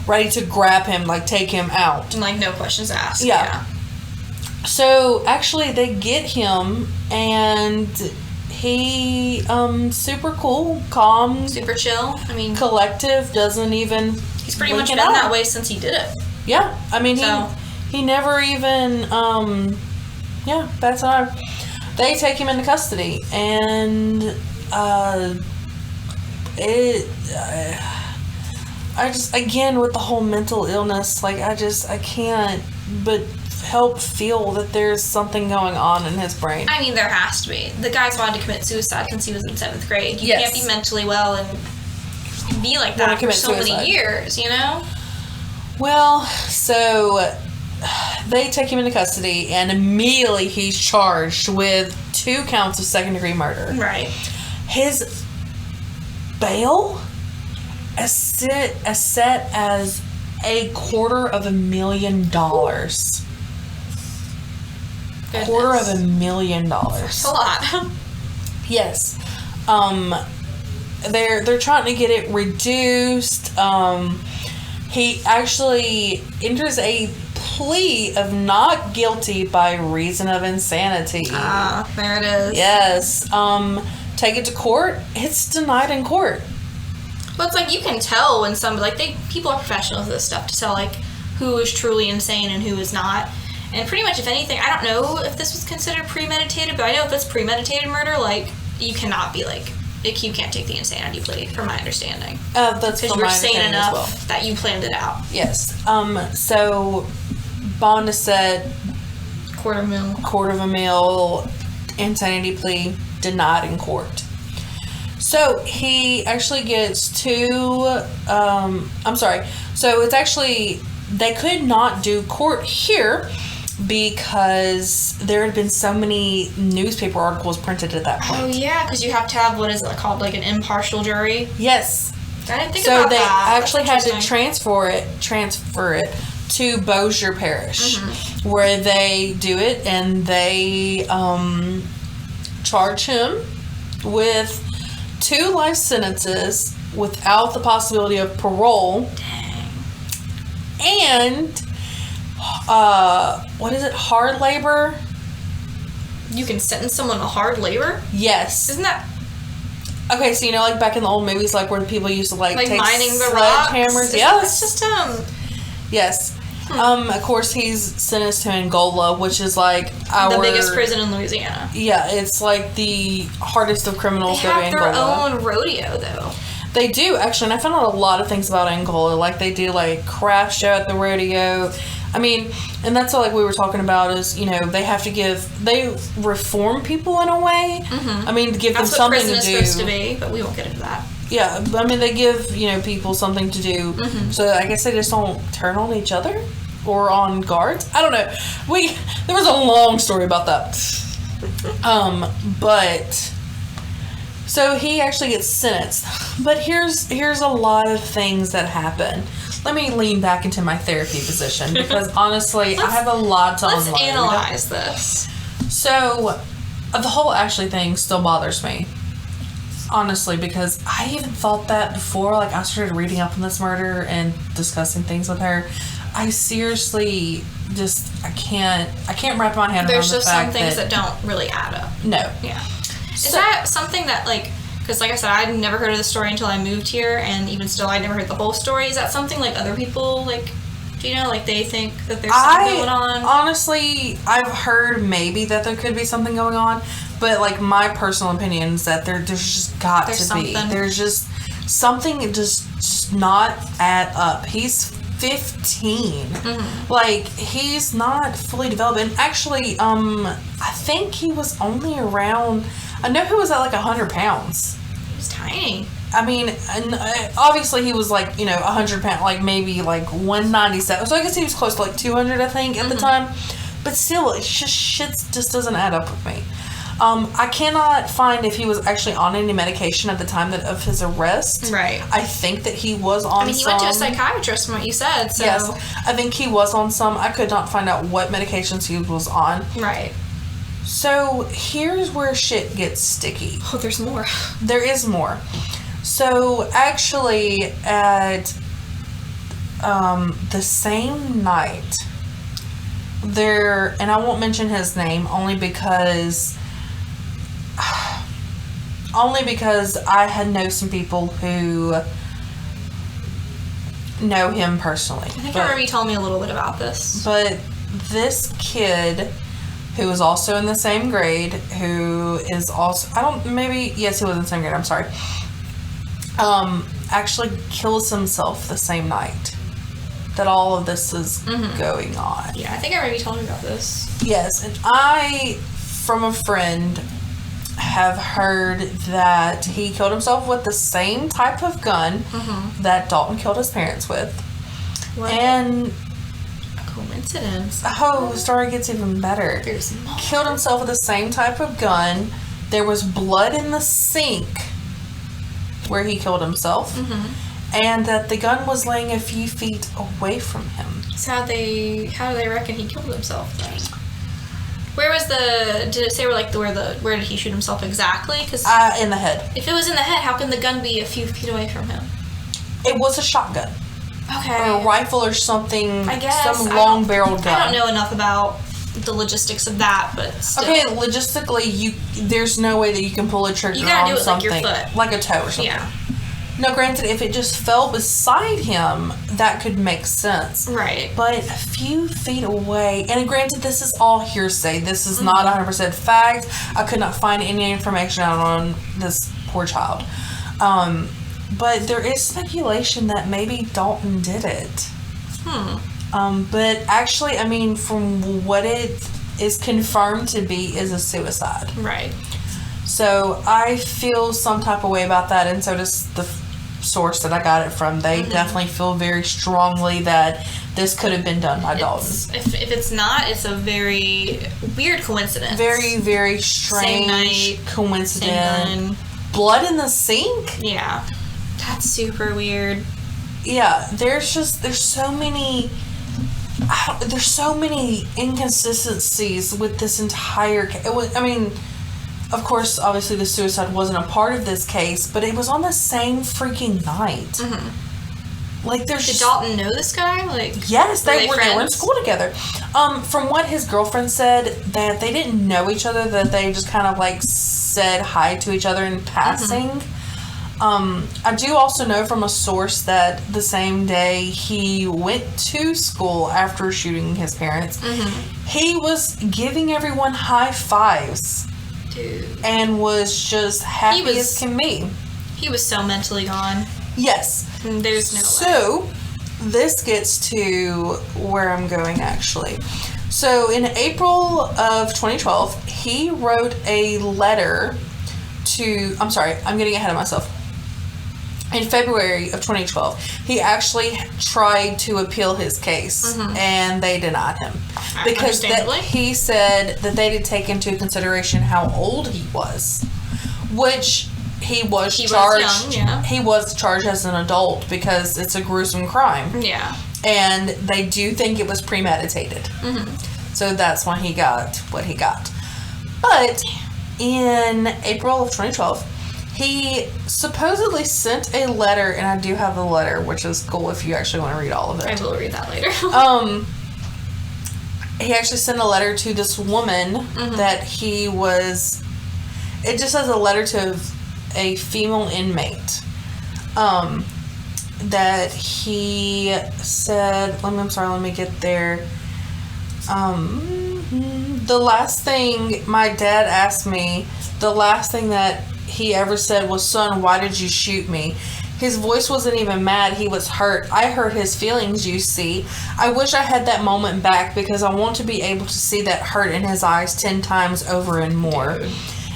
Speaker 2: ready to grab him, like, take him out.
Speaker 1: And, like, no questions asked.
Speaker 2: Yeah. So actually, they get him, and he super cool, calm,
Speaker 1: super chill. I mean,
Speaker 2: collective. Doesn't even.
Speaker 1: He's pretty much been that way since he did it.
Speaker 2: Yeah, I mean, he never even. Yeah, that's how. They take him into custody, and I just, again, with the whole mental illness, like, I can't but help feel that there's something going on in his brain.
Speaker 1: I mean, there has to be. The guy's wanted to commit suicide since he was in 7th grade. You can't be mentally well and be like that for so many years, you know?
Speaker 2: Well, so they take him into custody, and immediately he's charged with 2 counts of second-degree murder.
Speaker 1: Right.
Speaker 2: His bail is set as $250,000. $250,000.
Speaker 1: That's a lot.
Speaker 2: Yes. They're trying to get it reduced. He actually enters a plea of not guilty by reason of insanity.
Speaker 1: Ah, there it is.
Speaker 2: Yes. Take it to court. It's denied in court.
Speaker 1: Well, it's like, you can tell when people are professionals with this stuff to tell, like, who is truly insane and who is not. And pretty much, if anything, I don't know if this was considered premeditated, but I know if it's premeditated murder, like, you cannot be, like, you can't take the insanity plea, from my understanding.
Speaker 2: That's
Speaker 1: because you were sane enough that you planned it out.
Speaker 2: Yes. So bond is set. $250,000 insanity plea denied in court. So he actually gets 2. So it's actually, they could not do court here because there had been so many newspaper articles printed at that point.
Speaker 1: Oh, yeah, because you have to have, what is it called, like an impartial jury?
Speaker 2: Yes.
Speaker 1: I didn't think about that. So they
Speaker 2: actually had to transfer it to Bossier Parish, where they do it, and they charge him with 2 life sentences without the possibility of parole.
Speaker 1: Dang.
Speaker 2: And what is it? Hard labor?
Speaker 1: You can sentence someone to hard labor?
Speaker 2: Yes.
Speaker 1: Isn't that...
Speaker 2: Okay, so like back in the old movies, like where the people used to take
Speaker 1: mining the rocks?
Speaker 2: Hammers. Yeah,
Speaker 1: it's just
Speaker 2: Yes. Of course, he's sentenced to Angola, which is like
Speaker 1: the biggest prison in Louisiana.
Speaker 2: Yeah, it's like the hardest of criminals.
Speaker 1: They have their own rodeo, though.
Speaker 2: They do, actually, and I found out a lot of things about Angola. Like, they do, like, craft show at the rodeo. I mean, and that's what, like, we were talking about is, they have to they reform people in a way. I mean, to give them something to do. That's what prison is supposed to
Speaker 1: be, but we won't get into that.
Speaker 2: Yeah, I mean, they give, people something to do. So I guess they just don't turn on each other or on guards. I don't know. There was a long story about that. But... So he actually gets sentenced. But here's a lot of things that happen. Let me lean back into my therapy position because honestly, I have a lot to unload.
Speaker 1: Let's analyze this.
Speaker 2: So the whole Ashley thing still bothers me. Honestly, because I even thought that before, like I started reading up on this murder and discussing things with her. I seriously I can't wrap my hand around the fact that
Speaker 1: there's just some things that don't really add up.
Speaker 2: No.
Speaker 1: Yeah. Is that something that, like, because like I said, I'd never heard of the story until I moved here, and even still, I never heard the whole story. Is that something, like, other people, like, do you know, like, they think that there's something going on?
Speaker 2: Honestly, I've heard maybe that there could be something going on, but, like, my personal opinion is that there's just got to be. There's just something that just not add up. He's 15. Like, he's not fully developed. And actually, I think he was only around... I know he was at like 100 pounds.
Speaker 1: He was tiny.
Speaker 2: I mean, and obviously he was like, 100 pounds, like maybe like 197. So I guess he was close to like 200, I think, at the time. But still, it's just shit just doesn't add up with me. I cannot find if he was actually on any medication at the time of his arrest.
Speaker 1: Right.
Speaker 2: I think that he was on some. I mean,
Speaker 1: he went to a psychiatrist from what you said, so.
Speaker 2: Yes. I think he was on some. I could not find out what medications he was on.
Speaker 1: Right.
Speaker 2: So, here's where shit gets sticky.
Speaker 1: Oh, there's more.
Speaker 2: There is more. So, actually, at the same night, and I won't mention his name only because I know some people who know him personally. I
Speaker 1: think I remember you telling me a little bit about this.
Speaker 2: But this kid who was also in the same grade, who is also, yes, he was in the same grade, I'm sorry, actually kills himself the same night that all of this is going on.
Speaker 1: Yeah, I think I remember you telling me about this.
Speaker 2: Yes, and I, from a friend, have heard that he killed himself with the same type of gun that Dalton killed his parents with.
Speaker 1: What?
Speaker 2: And
Speaker 1: coincidence.
Speaker 2: Oh, the story gets even better.
Speaker 1: There's more.
Speaker 2: Killed himself with the same type of gun. There was blood in the sink where he killed himself. And that the gun was laying a few feet away from him.
Speaker 1: So how do they reckon he killed himself then? Where was did it say where did he shoot himself exactly? Cause
Speaker 2: in the head.
Speaker 1: If it was in the head, how can the gun be a few feet away from him?
Speaker 2: It was a shotgun.
Speaker 1: Okay.
Speaker 2: Or a rifle or something.
Speaker 1: I guess.
Speaker 2: Some long-barreled gun.
Speaker 1: I don't know enough about the logistics of that, but still.
Speaker 2: Okay, logistically, there's no way that you can pull a trigger on something.
Speaker 1: You gotta do it like your foot.
Speaker 2: Like a toe or something.
Speaker 1: Yeah.
Speaker 2: Now, granted, if it just fell beside him, that could make sense.
Speaker 1: Right.
Speaker 2: But a few feet away, and granted, this is all hearsay. This is not 100% fact. I could not find any information out on this poor child. But there is speculation that maybe Dalton did it. But actually, I mean, from what it is confirmed to be, is a suicide.
Speaker 1: Right.
Speaker 2: So I feel some type of way about that, and so does the source that I got it from, they definitely feel very strongly that this could have been done by Dalton.
Speaker 1: If it's not, it's a very weird coincidence.
Speaker 2: Very, very strange
Speaker 1: same night,
Speaker 2: coincidence. Blood in the sink?
Speaker 1: Yeah. That's super weird.
Speaker 2: Yeah, there's so many inconsistencies with this entire case. Of course, obviously the suicide wasn't a part of this case, but it was on the same freaking night. Like,
Speaker 1: Did Dalton know this guy?
Speaker 2: Yes, they were in school together. From what his girlfriend said, that they didn't know each other, that they just kind of said hi to each other in passing. I do also know from a source that the same day he went to school after shooting his parents, he was giving everyone high fives.
Speaker 1: Dude.
Speaker 2: And was just happy as can be.
Speaker 1: He was so mentally gone.
Speaker 2: Yes.
Speaker 1: There's no way.
Speaker 2: So, this gets to where I'm going, actually. So, in April of 2012, he wrote a letter to... I'm sorry, I'm getting ahead of myself. In February of 2012, he actually tried to appeal his case, and they denied him. Because he said that they did take into consideration how old he was, which he was charged.
Speaker 1: Was young, yeah.
Speaker 2: He was charged as an adult because it's a gruesome crime.
Speaker 1: Yeah.
Speaker 2: And they do think it was premeditated. So that's why he got what he got. But in April of 2012, he supposedly sent a letter, and I do have the letter, which is cool if you actually want to read all of it.
Speaker 1: I will read that later.
Speaker 2: He actually sent a letter to this woman that he was... It just says a letter to a female inmate. That he said... let me get there. The last thing my dad asked me, the last thing that he ever said was, "Son, why did you shoot me?" His voice wasn't even mad. He was hurt. I hurt his feelings, you see. I wish I had that moment back because I want to be able to see that hurt in his eyes 10 times over and more. Dude.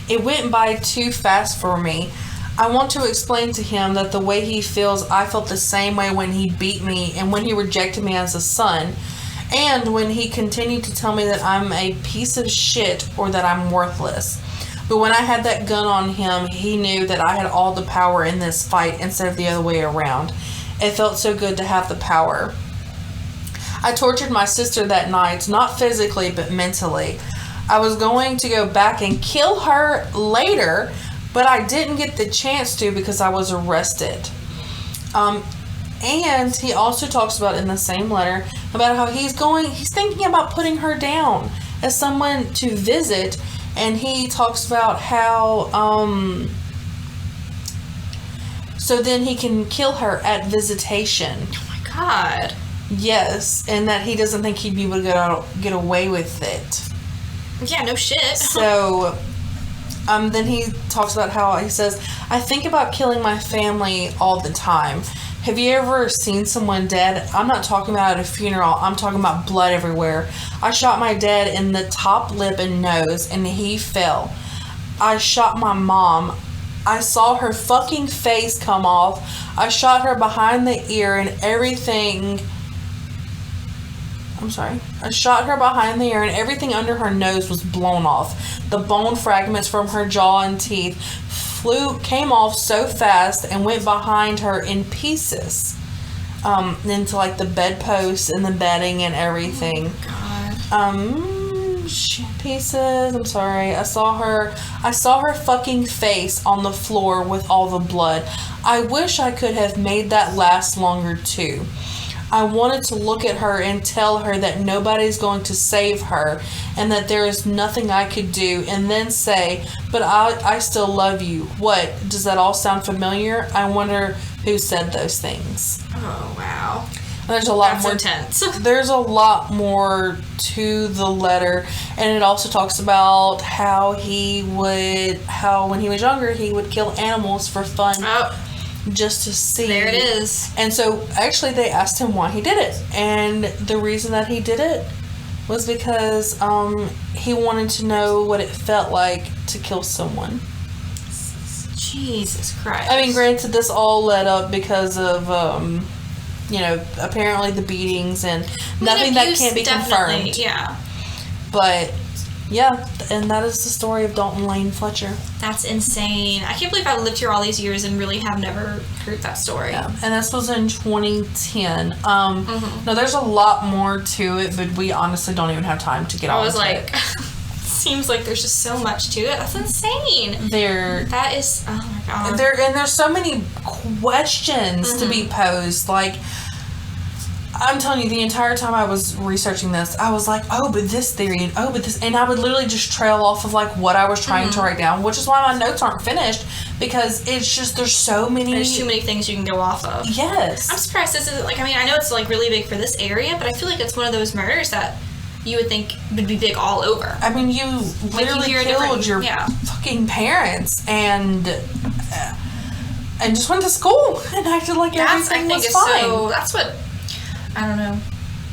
Speaker 2: It went by too fast for me. I want to explain to him that the way he feels, I felt the same way when he beat me and when he rejected me as a son. And when he continued to tell me that I'm a piece of shit or that I'm worthless. But when I had that gun on him, he knew that I had all the power in this fight instead of the other way around. It felt so good to have the power. I tortured my sister that night, not physically, but mentally. I was going to go back and kill her later, but I didn't get the chance to because I was arrested. And he also talks about in the same letter about how he's thinking about putting her down as someone to visit. And he talks about how, so then he can kill her at visitation.
Speaker 1: Oh my God.
Speaker 2: Yes, and that he doesn't think he'd be able to get away with it.
Speaker 1: Yeah, no shit.
Speaker 2: So, then he talks about how, he says, I think about killing my family all the time. Have you ever seen someone dead? I'm not talking about at a funeral. I'm talking about blood everywhere. I shot my dad in the top lip and nose, and he fell. I shot my mom. I saw her fucking face come off. I shot her behind the ear and everything... I shot her behind the ear and everything under her nose was blown off. The bone fragments from her jaw and teeth came off so fast and went behind her in pieces. Into the bedposts and the bedding and everything.
Speaker 1: Oh God.
Speaker 2: Pieces. I'm sorry. I saw her fucking face on the floor with all the blood. I wish I could have made that last longer too. I wanted to look at her and tell her that nobody's going to save her and that there is nothing I could do, and then say, but I still love you. What? Does that all sound familiar? I wonder who said those things.
Speaker 1: Oh, wow.
Speaker 2: There's a lot more.
Speaker 1: That's intense.
Speaker 2: There's a lot more to the letter, and it also talks about how when he was younger, he would kill animals for fun.
Speaker 1: Oh.
Speaker 2: Just to see.
Speaker 1: There it is.
Speaker 2: And so, actually, they asked him why he did it. And the reason that he did it was because he wanted to know what it felt like to kill someone.
Speaker 1: Jesus Christ.
Speaker 2: I mean, granted, this all led up because of, apparently the beatings and nothing that can't be confirmed.
Speaker 1: Yeah.
Speaker 2: But, yeah, and that is the story of Dalton Lane Fletcher.
Speaker 1: That's insane. I can't believe I've lived here all these years and really have never heard that story.
Speaker 2: Yeah, and this was in 2010. No, there's a lot more to it, but we honestly don't even have time to get on to it.
Speaker 1: Seems like there's just so much to it. That's insane. That is, oh my God.
Speaker 2: There's so many questions to be posed. Like, I'm telling you, the entire time I was researching this, I was like, oh, but this theory, and oh, but this, and I would literally just trail off of like what I was trying to write down, which is why my notes aren't finished, because it's just, there's too many
Speaker 1: things you can go off of.
Speaker 2: Yes.
Speaker 1: I'm surprised this isn't, I know it's like really big for this area, but I feel like it's one of those murders that you would think would be big all over.
Speaker 2: I mean, you literally killed your fucking parents and just went to school and acted like everything was fine.
Speaker 1: So that's what, I don't know,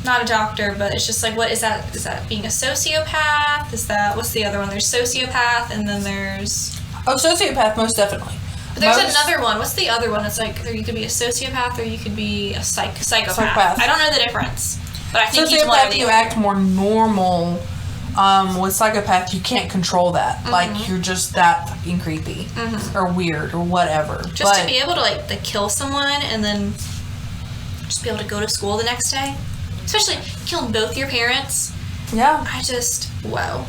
Speaker 1: not a doctor, but it's just like, what is that? Is that being a sociopath? What's the other one? There's sociopath, and then there's...
Speaker 2: Oh, sociopath, most definitely.
Speaker 1: But there's another one. What's the other one? It's like, you could be a sociopath or you could be a psychopath. I don't know the difference. But I think
Speaker 2: sociopath, you act more normal. With psychopath, you can't control that. Like, you're just that fucking creepy or weird or whatever.
Speaker 1: Just to be able to kill someone and then just be able to go to school the next day, especially killing both your parents.
Speaker 2: Yeah.
Speaker 1: Whoa.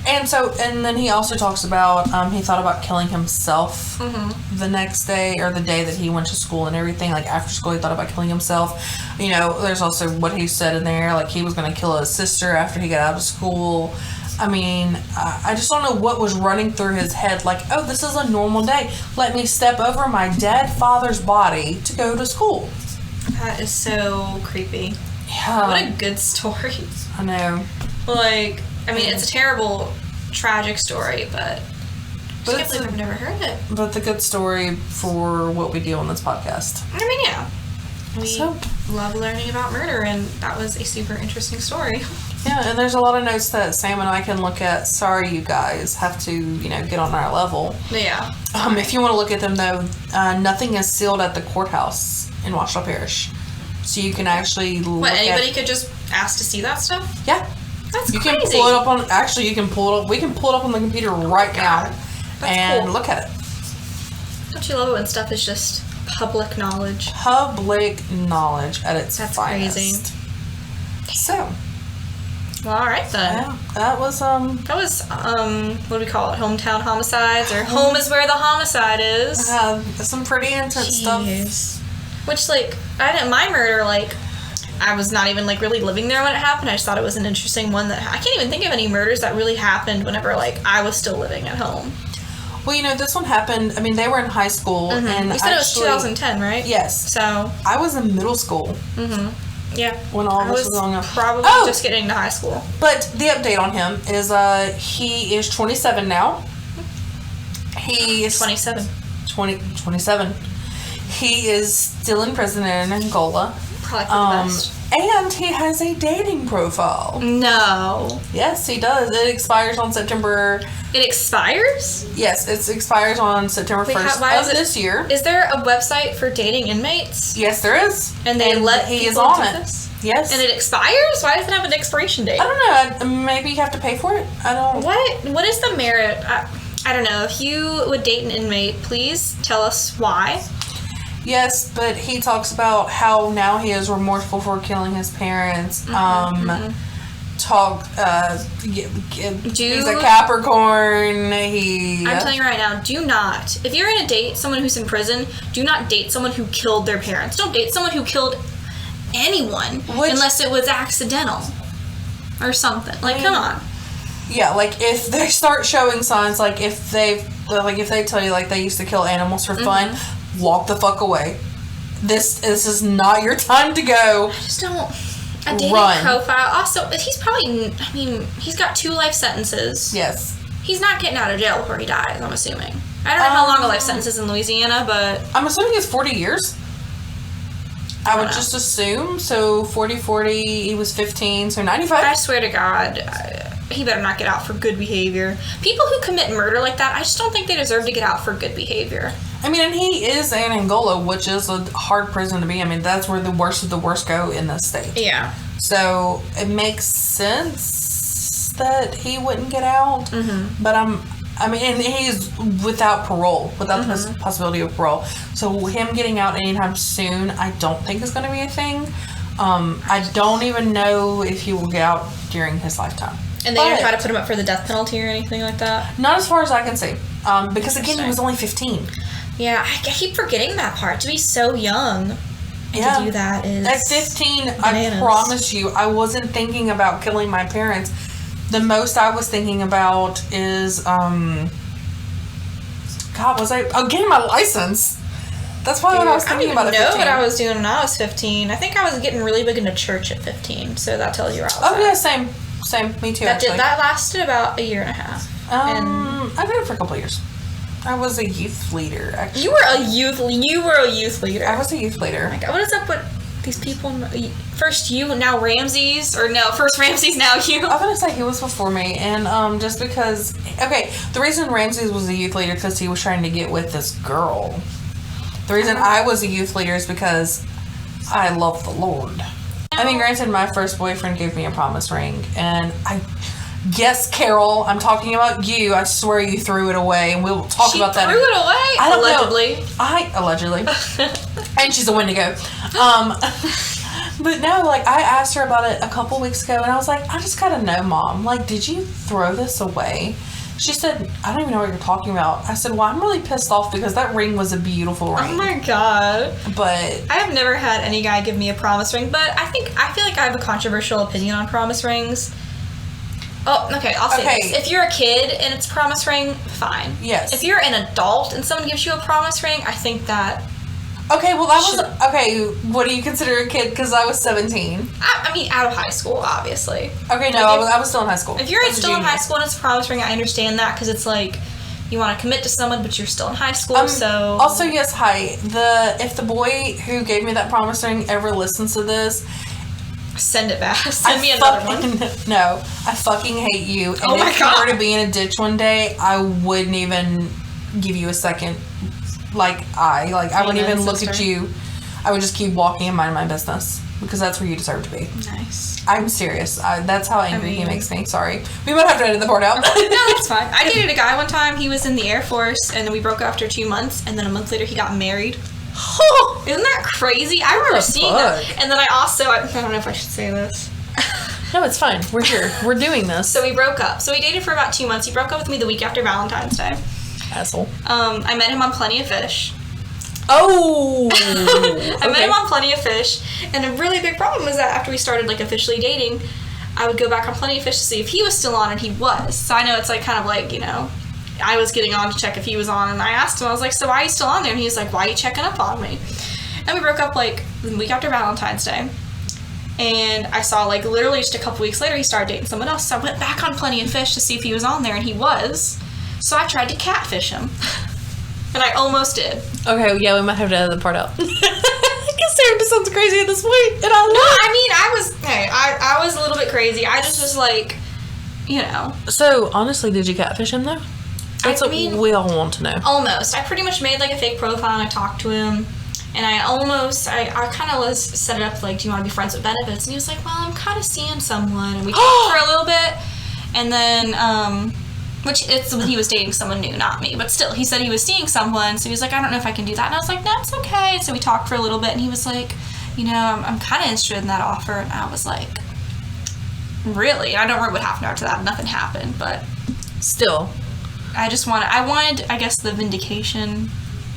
Speaker 2: And then he also talks about, he thought about killing himself the next day or the day that he went to school and everything. Like, after school, he thought about killing himself. There's also what he said in there, like, he was going to kill his sister after he got out of school. I mean, I just don't know what was running through his head. Like, oh, this is a normal day. Let me step over my dead father's body to go to school.
Speaker 1: That is so creepy.
Speaker 2: Yeah.
Speaker 1: What a good story.
Speaker 2: I know.
Speaker 1: It's a terrible, tragic story, but I can't believe I've never heard it.
Speaker 2: But the good story for what we do on this podcast.
Speaker 1: We love learning about murder, and that was a super interesting story.
Speaker 2: Yeah, and there's a lot of notes that Sam and I can look at. Sorry, you guys have to, get on our level.
Speaker 1: Yeah.
Speaker 2: If you want to look at them, though, nothing is sealed at the courthouse in Washoe Parish. So you can actually look
Speaker 1: anybody could just ask to see that stuff?
Speaker 2: Yeah.
Speaker 1: That's
Speaker 2: you
Speaker 1: crazy.
Speaker 2: Can pull it up on... Actually, you can pull it up... We can pull it up on the computer right now and look at it.
Speaker 1: Don't you love it when stuff is just public knowledge?
Speaker 2: Public knowledge at its finest.
Speaker 1: That's crazy.
Speaker 2: So...
Speaker 1: Well, all right then.
Speaker 2: Yeah, that was
Speaker 1: what do we call it? Hometown homicides, or home is where the homicide is.
Speaker 2: Some pretty intense stuff.
Speaker 1: Which, my murder, I was not even really living there when it happened. I just thought it was an interesting one that I can't even think of any murders that really happened whenever I was still living at home.
Speaker 2: Well, this one happened. I mean, they were in high school, and
Speaker 1: you said it was 2010, right?
Speaker 2: Yes.
Speaker 1: So
Speaker 2: I was in middle school.
Speaker 1: Yeah.
Speaker 2: When all this was going on.
Speaker 1: Probably just getting into high school.
Speaker 2: But the update on him is he is 27 now. He is
Speaker 1: 27.
Speaker 2: 27. He is still in prison in Angola.
Speaker 1: Probably for the best.
Speaker 2: And he has a dating profile.
Speaker 1: No.
Speaker 2: Yes, he does. It expires on September...
Speaker 1: It expires?
Speaker 2: Yes, it expires on September 1st of this year.
Speaker 1: Is there a website for dating inmates?
Speaker 2: Yes, there is.
Speaker 1: And he is on it? This?
Speaker 2: Yes.
Speaker 1: And it expires? Why does it have an expiration date?
Speaker 2: I don't know. Maybe you have to pay for it. I don't...
Speaker 1: What is the merit? I don't know. If you would date an inmate, please tell us why.
Speaker 2: Yes, but he talks about how now he is remorseful for killing his parents. He's a Capricorn.
Speaker 1: I'm telling you right now, do not. If you're going to date someone who's in prison, do not date someone who killed their parents. Don't date someone who killed anyone unless it was accidental or something. Come on.
Speaker 2: Yeah, if they start showing signs, if they tell you they used to kill animals for fun, walk the fuck away. This is not your time to go.
Speaker 1: I just don't. A dating profile. Also, he's probably. He's got 2 life sentences.
Speaker 2: Yes.
Speaker 1: He's not getting out of jail before he dies. I'm assuming. I don't know how long a life sentence is in Louisiana, but
Speaker 2: I'm assuming it's 40 years. I would just assume. So 40. He was 15. So 95.
Speaker 1: I swear to God, he better not get out for good behavior. People who commit murder like that, I just don't think they deserve to get out for good behavior.
Speaker 2: I mean, and he is in Angola, which is a hard prison to be. I mean, that's where the worst of the worst go in this state.
Speaker 1: Yeah.
Speaker 2: So it makes sense that he wouldn't get out. Mm-hmm. But and he's without parole, without the possibility of parole. So him getting out anytime soon, I don't think is going to be a thing. I don't even know if he will get out during his lifetime.
Speaker 1: And they didn't try to put him up for the death penalty or anything like that?
Speaker 2: Not as far as I can see. Because again, he was only 15.
Speaker 1: Yeah, I keep forgetting that part. To be so young and to do that is...
Speaker 2: At 15, bananas. I promise you, I wasn't thinking about killing my parents. The most I was thinking about is, getting my license. That's why I was thinking about it. I don't even know what I
Speaker 1: was doing when I was 15. I think I was getting really big into church at 15, so that tells you where I was at.
Speaker 2: Yeah, same. Me too, actually.
Speaker 1: That lasted about a year and a half.
Speaker 2: I did it for a couple of years. I was a youth leader, actually.
Speaker 1: You were a youth leader.
Speaker 2: I was a youth leader.
Speaker 1: Oh my God, what is up with these people? First you, now Ramses, or no, first Ramses, now you.
Speaker 2: I'm gonna say he was before me, and just because. Okay, the reason Ramses was a youth leader because he was trying to get with this girl. The reason I was a youth leader is because I love the Lord. I mean, granted, my first boyfriend gave me a promise ring, and yes, Carol, I'm talking about you. I swear you threw it away, and we'll talk about that.
Speaker 1: She threw it away?
Speaker 2: Allegedly. And she's a Wendigo. But no, like, I asked her about it a couple weeks ago, and I was like, I just gotta know, Mom. Like, did you throw this away? She said, I don't even know what you're talking about. I said, well, I'm really pissed off because that ring was a beautiful ring.
Speaker 1: Oh my God.
Speaker 2: But
Speaker 1: I have never had any guy give me a promise ring, but I feel like I have a controversial opinion on promise rings. Oh, okay, I'll say this. If you're a kid and it's a promise ring, fine.
Speaker 2: Yes.
Speaker 1: If you're an adult and someone gives you a promise ring, I think that...
Speaker 2: Okay, well, that was... Okay, what do you consider a kid? Because I was 17.
Speaker 1: I mean, out of high school, obviously.
Speaker 2: Okay, no, I was still in high school.
Speaker 1: If you're still in high school and it's a promise ring, I understand that because it's like... You want to commit to someone, but you're still in high school, so...
Speaker 2: Also, yes, if the boy who gave me that promise ring ever listens to this...
Speaker 1: Send it back. Send me another one.
Speaker 2: No, I fucking hate you. And if you were to be in a ditch one day, I wouldn't even give you a second. I wouldn't even look at you. I would just keep walking and mind my business because that's where you deserve to be.
Speaker 1: Nice.
Speaker 2: I'm serious. That's how angry he makes me. Sorry. We might have to edit the part out.
Speaker 1: No, it's fine. I dated a guy one time. He was in the Air Force, and then we broke up after 2 months, and then a month later he got married. Isn't that crazy? I remember seeing that. And then I don't know if I should say this.
Speaker 2: No, it's fine. We're here. We're doing this.
Speaker 1: So we broke up. So we dated for about 2 months. He broke up with me the week after Valentine's Day.
Speaker 2: Asshole.
Speaker 1: I met him on Plenty of Fish.
Speaker 2: Oh!
Speaker 1: I met him on Plenty of Fish. And a really big problem was that after we started officially dating, I would go back on Plenty of Fish to see if he was still on, and he was. So I know it's kind of I was getting on to check if he was on, and I asked him, I was like, so why are you still on there? And he was like, why are you checking up on me? And we broke up the week after Valentine's Day. And I saw literally just a couple weeks later he started dating someone else. So I went back on Plenty of Fish to see if he was on there, and he was. So I tried to catfish him. And I almost did.
Speaker 2: Okay, yeah, we might have to edit the part out. I guess Sarah just sounds crazy at this point. And
Speaker 1: I was a little bit crazy. I just was
Speaker 2: So, honestly, did you catfish him, though? That's what we all want to know.
Speaker 1: Almost. I pretty much made a fake profile and I talked to him. And I kind of set it up do you want to be friends with benefits? And he was like, well, I'm kind of seeing someone. And we talked for a little bit. And then, he was dating someone new, not me. But still, he said he was seeing someone. So he was like, I don't know if I can do that. And I was like, no, it's okay. And so we talked for a little bit. And he was like, I'm kind of interested in that offer. And I was like, really? I don't remember what happened after that. Nothing happened, but...
Speaker 2: Still...
Speaker 1: I wanted, I guess, the vindication.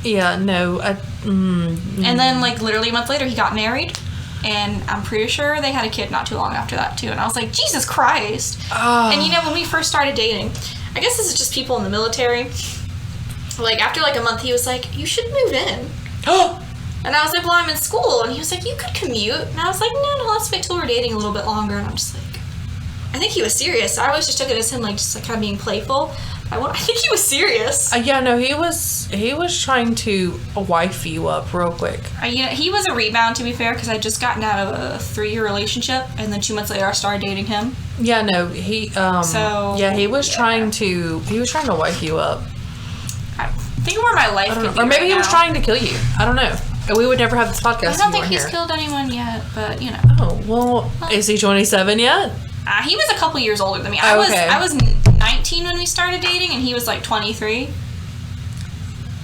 Speaker 2: Yeah, no.
Speaker 1: And then, literally a month later, he got married. And I'm pretty sure they had a kid not too long after that, too. And I was like, Jesus Christ. And, when we first started dating, I guess this is just people in the military. After, a month, he was like, you should move in. And I was like, well, I'm in school. And he was like, you could commute. And I was like, no, let's wait till we're dating a little bit longer. And I'm just like, I think he was serious. I always just took it as him, just kind of being playful. I think he was serious.
Speaker 2: Yeah, no, he was trying to wife you up real quick.
Speaker 1: He was a rebound, to be fair, because I'd just gotten out of a 3-year relationship, and then 2 months later I started dating him.
Speaker 2: Yeah, no, he was trying to wife you up.
Speaker 1: I think where my life could be
Speaker 2: or maybe
Speaker 1: right
Speaker 2: he was
Speaker 1: now.
Speaker 2: trying to kill you. I don't know. We would never have this podcast.
Speaker 1: I don't think he's killed anyone yet, but
Speaker 2: Oh, well, is he 27 yet?
Speaker 1: He was a couple years older than me.
Speaker 2: Oh,
Speaker 1: I was 19 when we started dating, and he was like 23.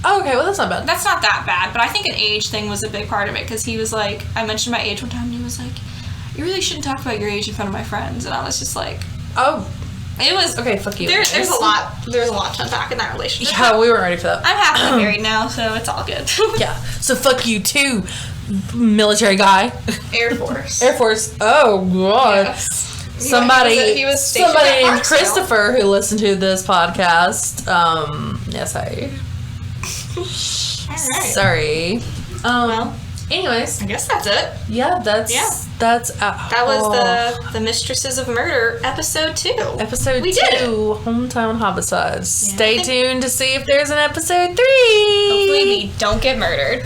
Speaker 2: Oh, okay, well, that's not bad.
Speaker 1: That's not that bad, but I think an age thing was a big part of it, because he was like, I mentioned my age one time, and he was like, you really shouldn't talk about your age in front of my friends, and I was just like,
Speaker 2: oh.
Speaker 1: It was...
Speaker 2: Okay, fuck you.
Speaker 1: There's a lot to unpack in that relationship.
Speaker 2: Yeah, we weren't ready for that.
Speaker 1: I'm happily married now, so it's all good.
Speaker 2: Yeah, so fuck you too, military guy.
Speaker 1: Air Force.
Speaker 2: Air Force. Oh, God.
Speaker 1: Yes.
Speaker 2: Somebody named
Speaker 1: Christopher
Speaker 2: Christopher who listened to this podcast. Yes, I.
Speaker 1: All right.
Speaker 2: Sorry.
Speaker 1: Well,
Speaker 2: anyways,
Speaker 1: I guess that's it.
Speaker 2: Yeah, that's
Speaker 1: that was the Mistresses of Murder episode 2.
Speaker 2: Episode
Speaker 1: we
Speaker 2: 2,
Speaker 1: did it.
Speaker 2: Hometown Homicides.
Speaker 1: Yeah,
Speaker 2: Stay tuned to see if there's an episode 3.
Speaker 1: Hopefully we don't get murdered.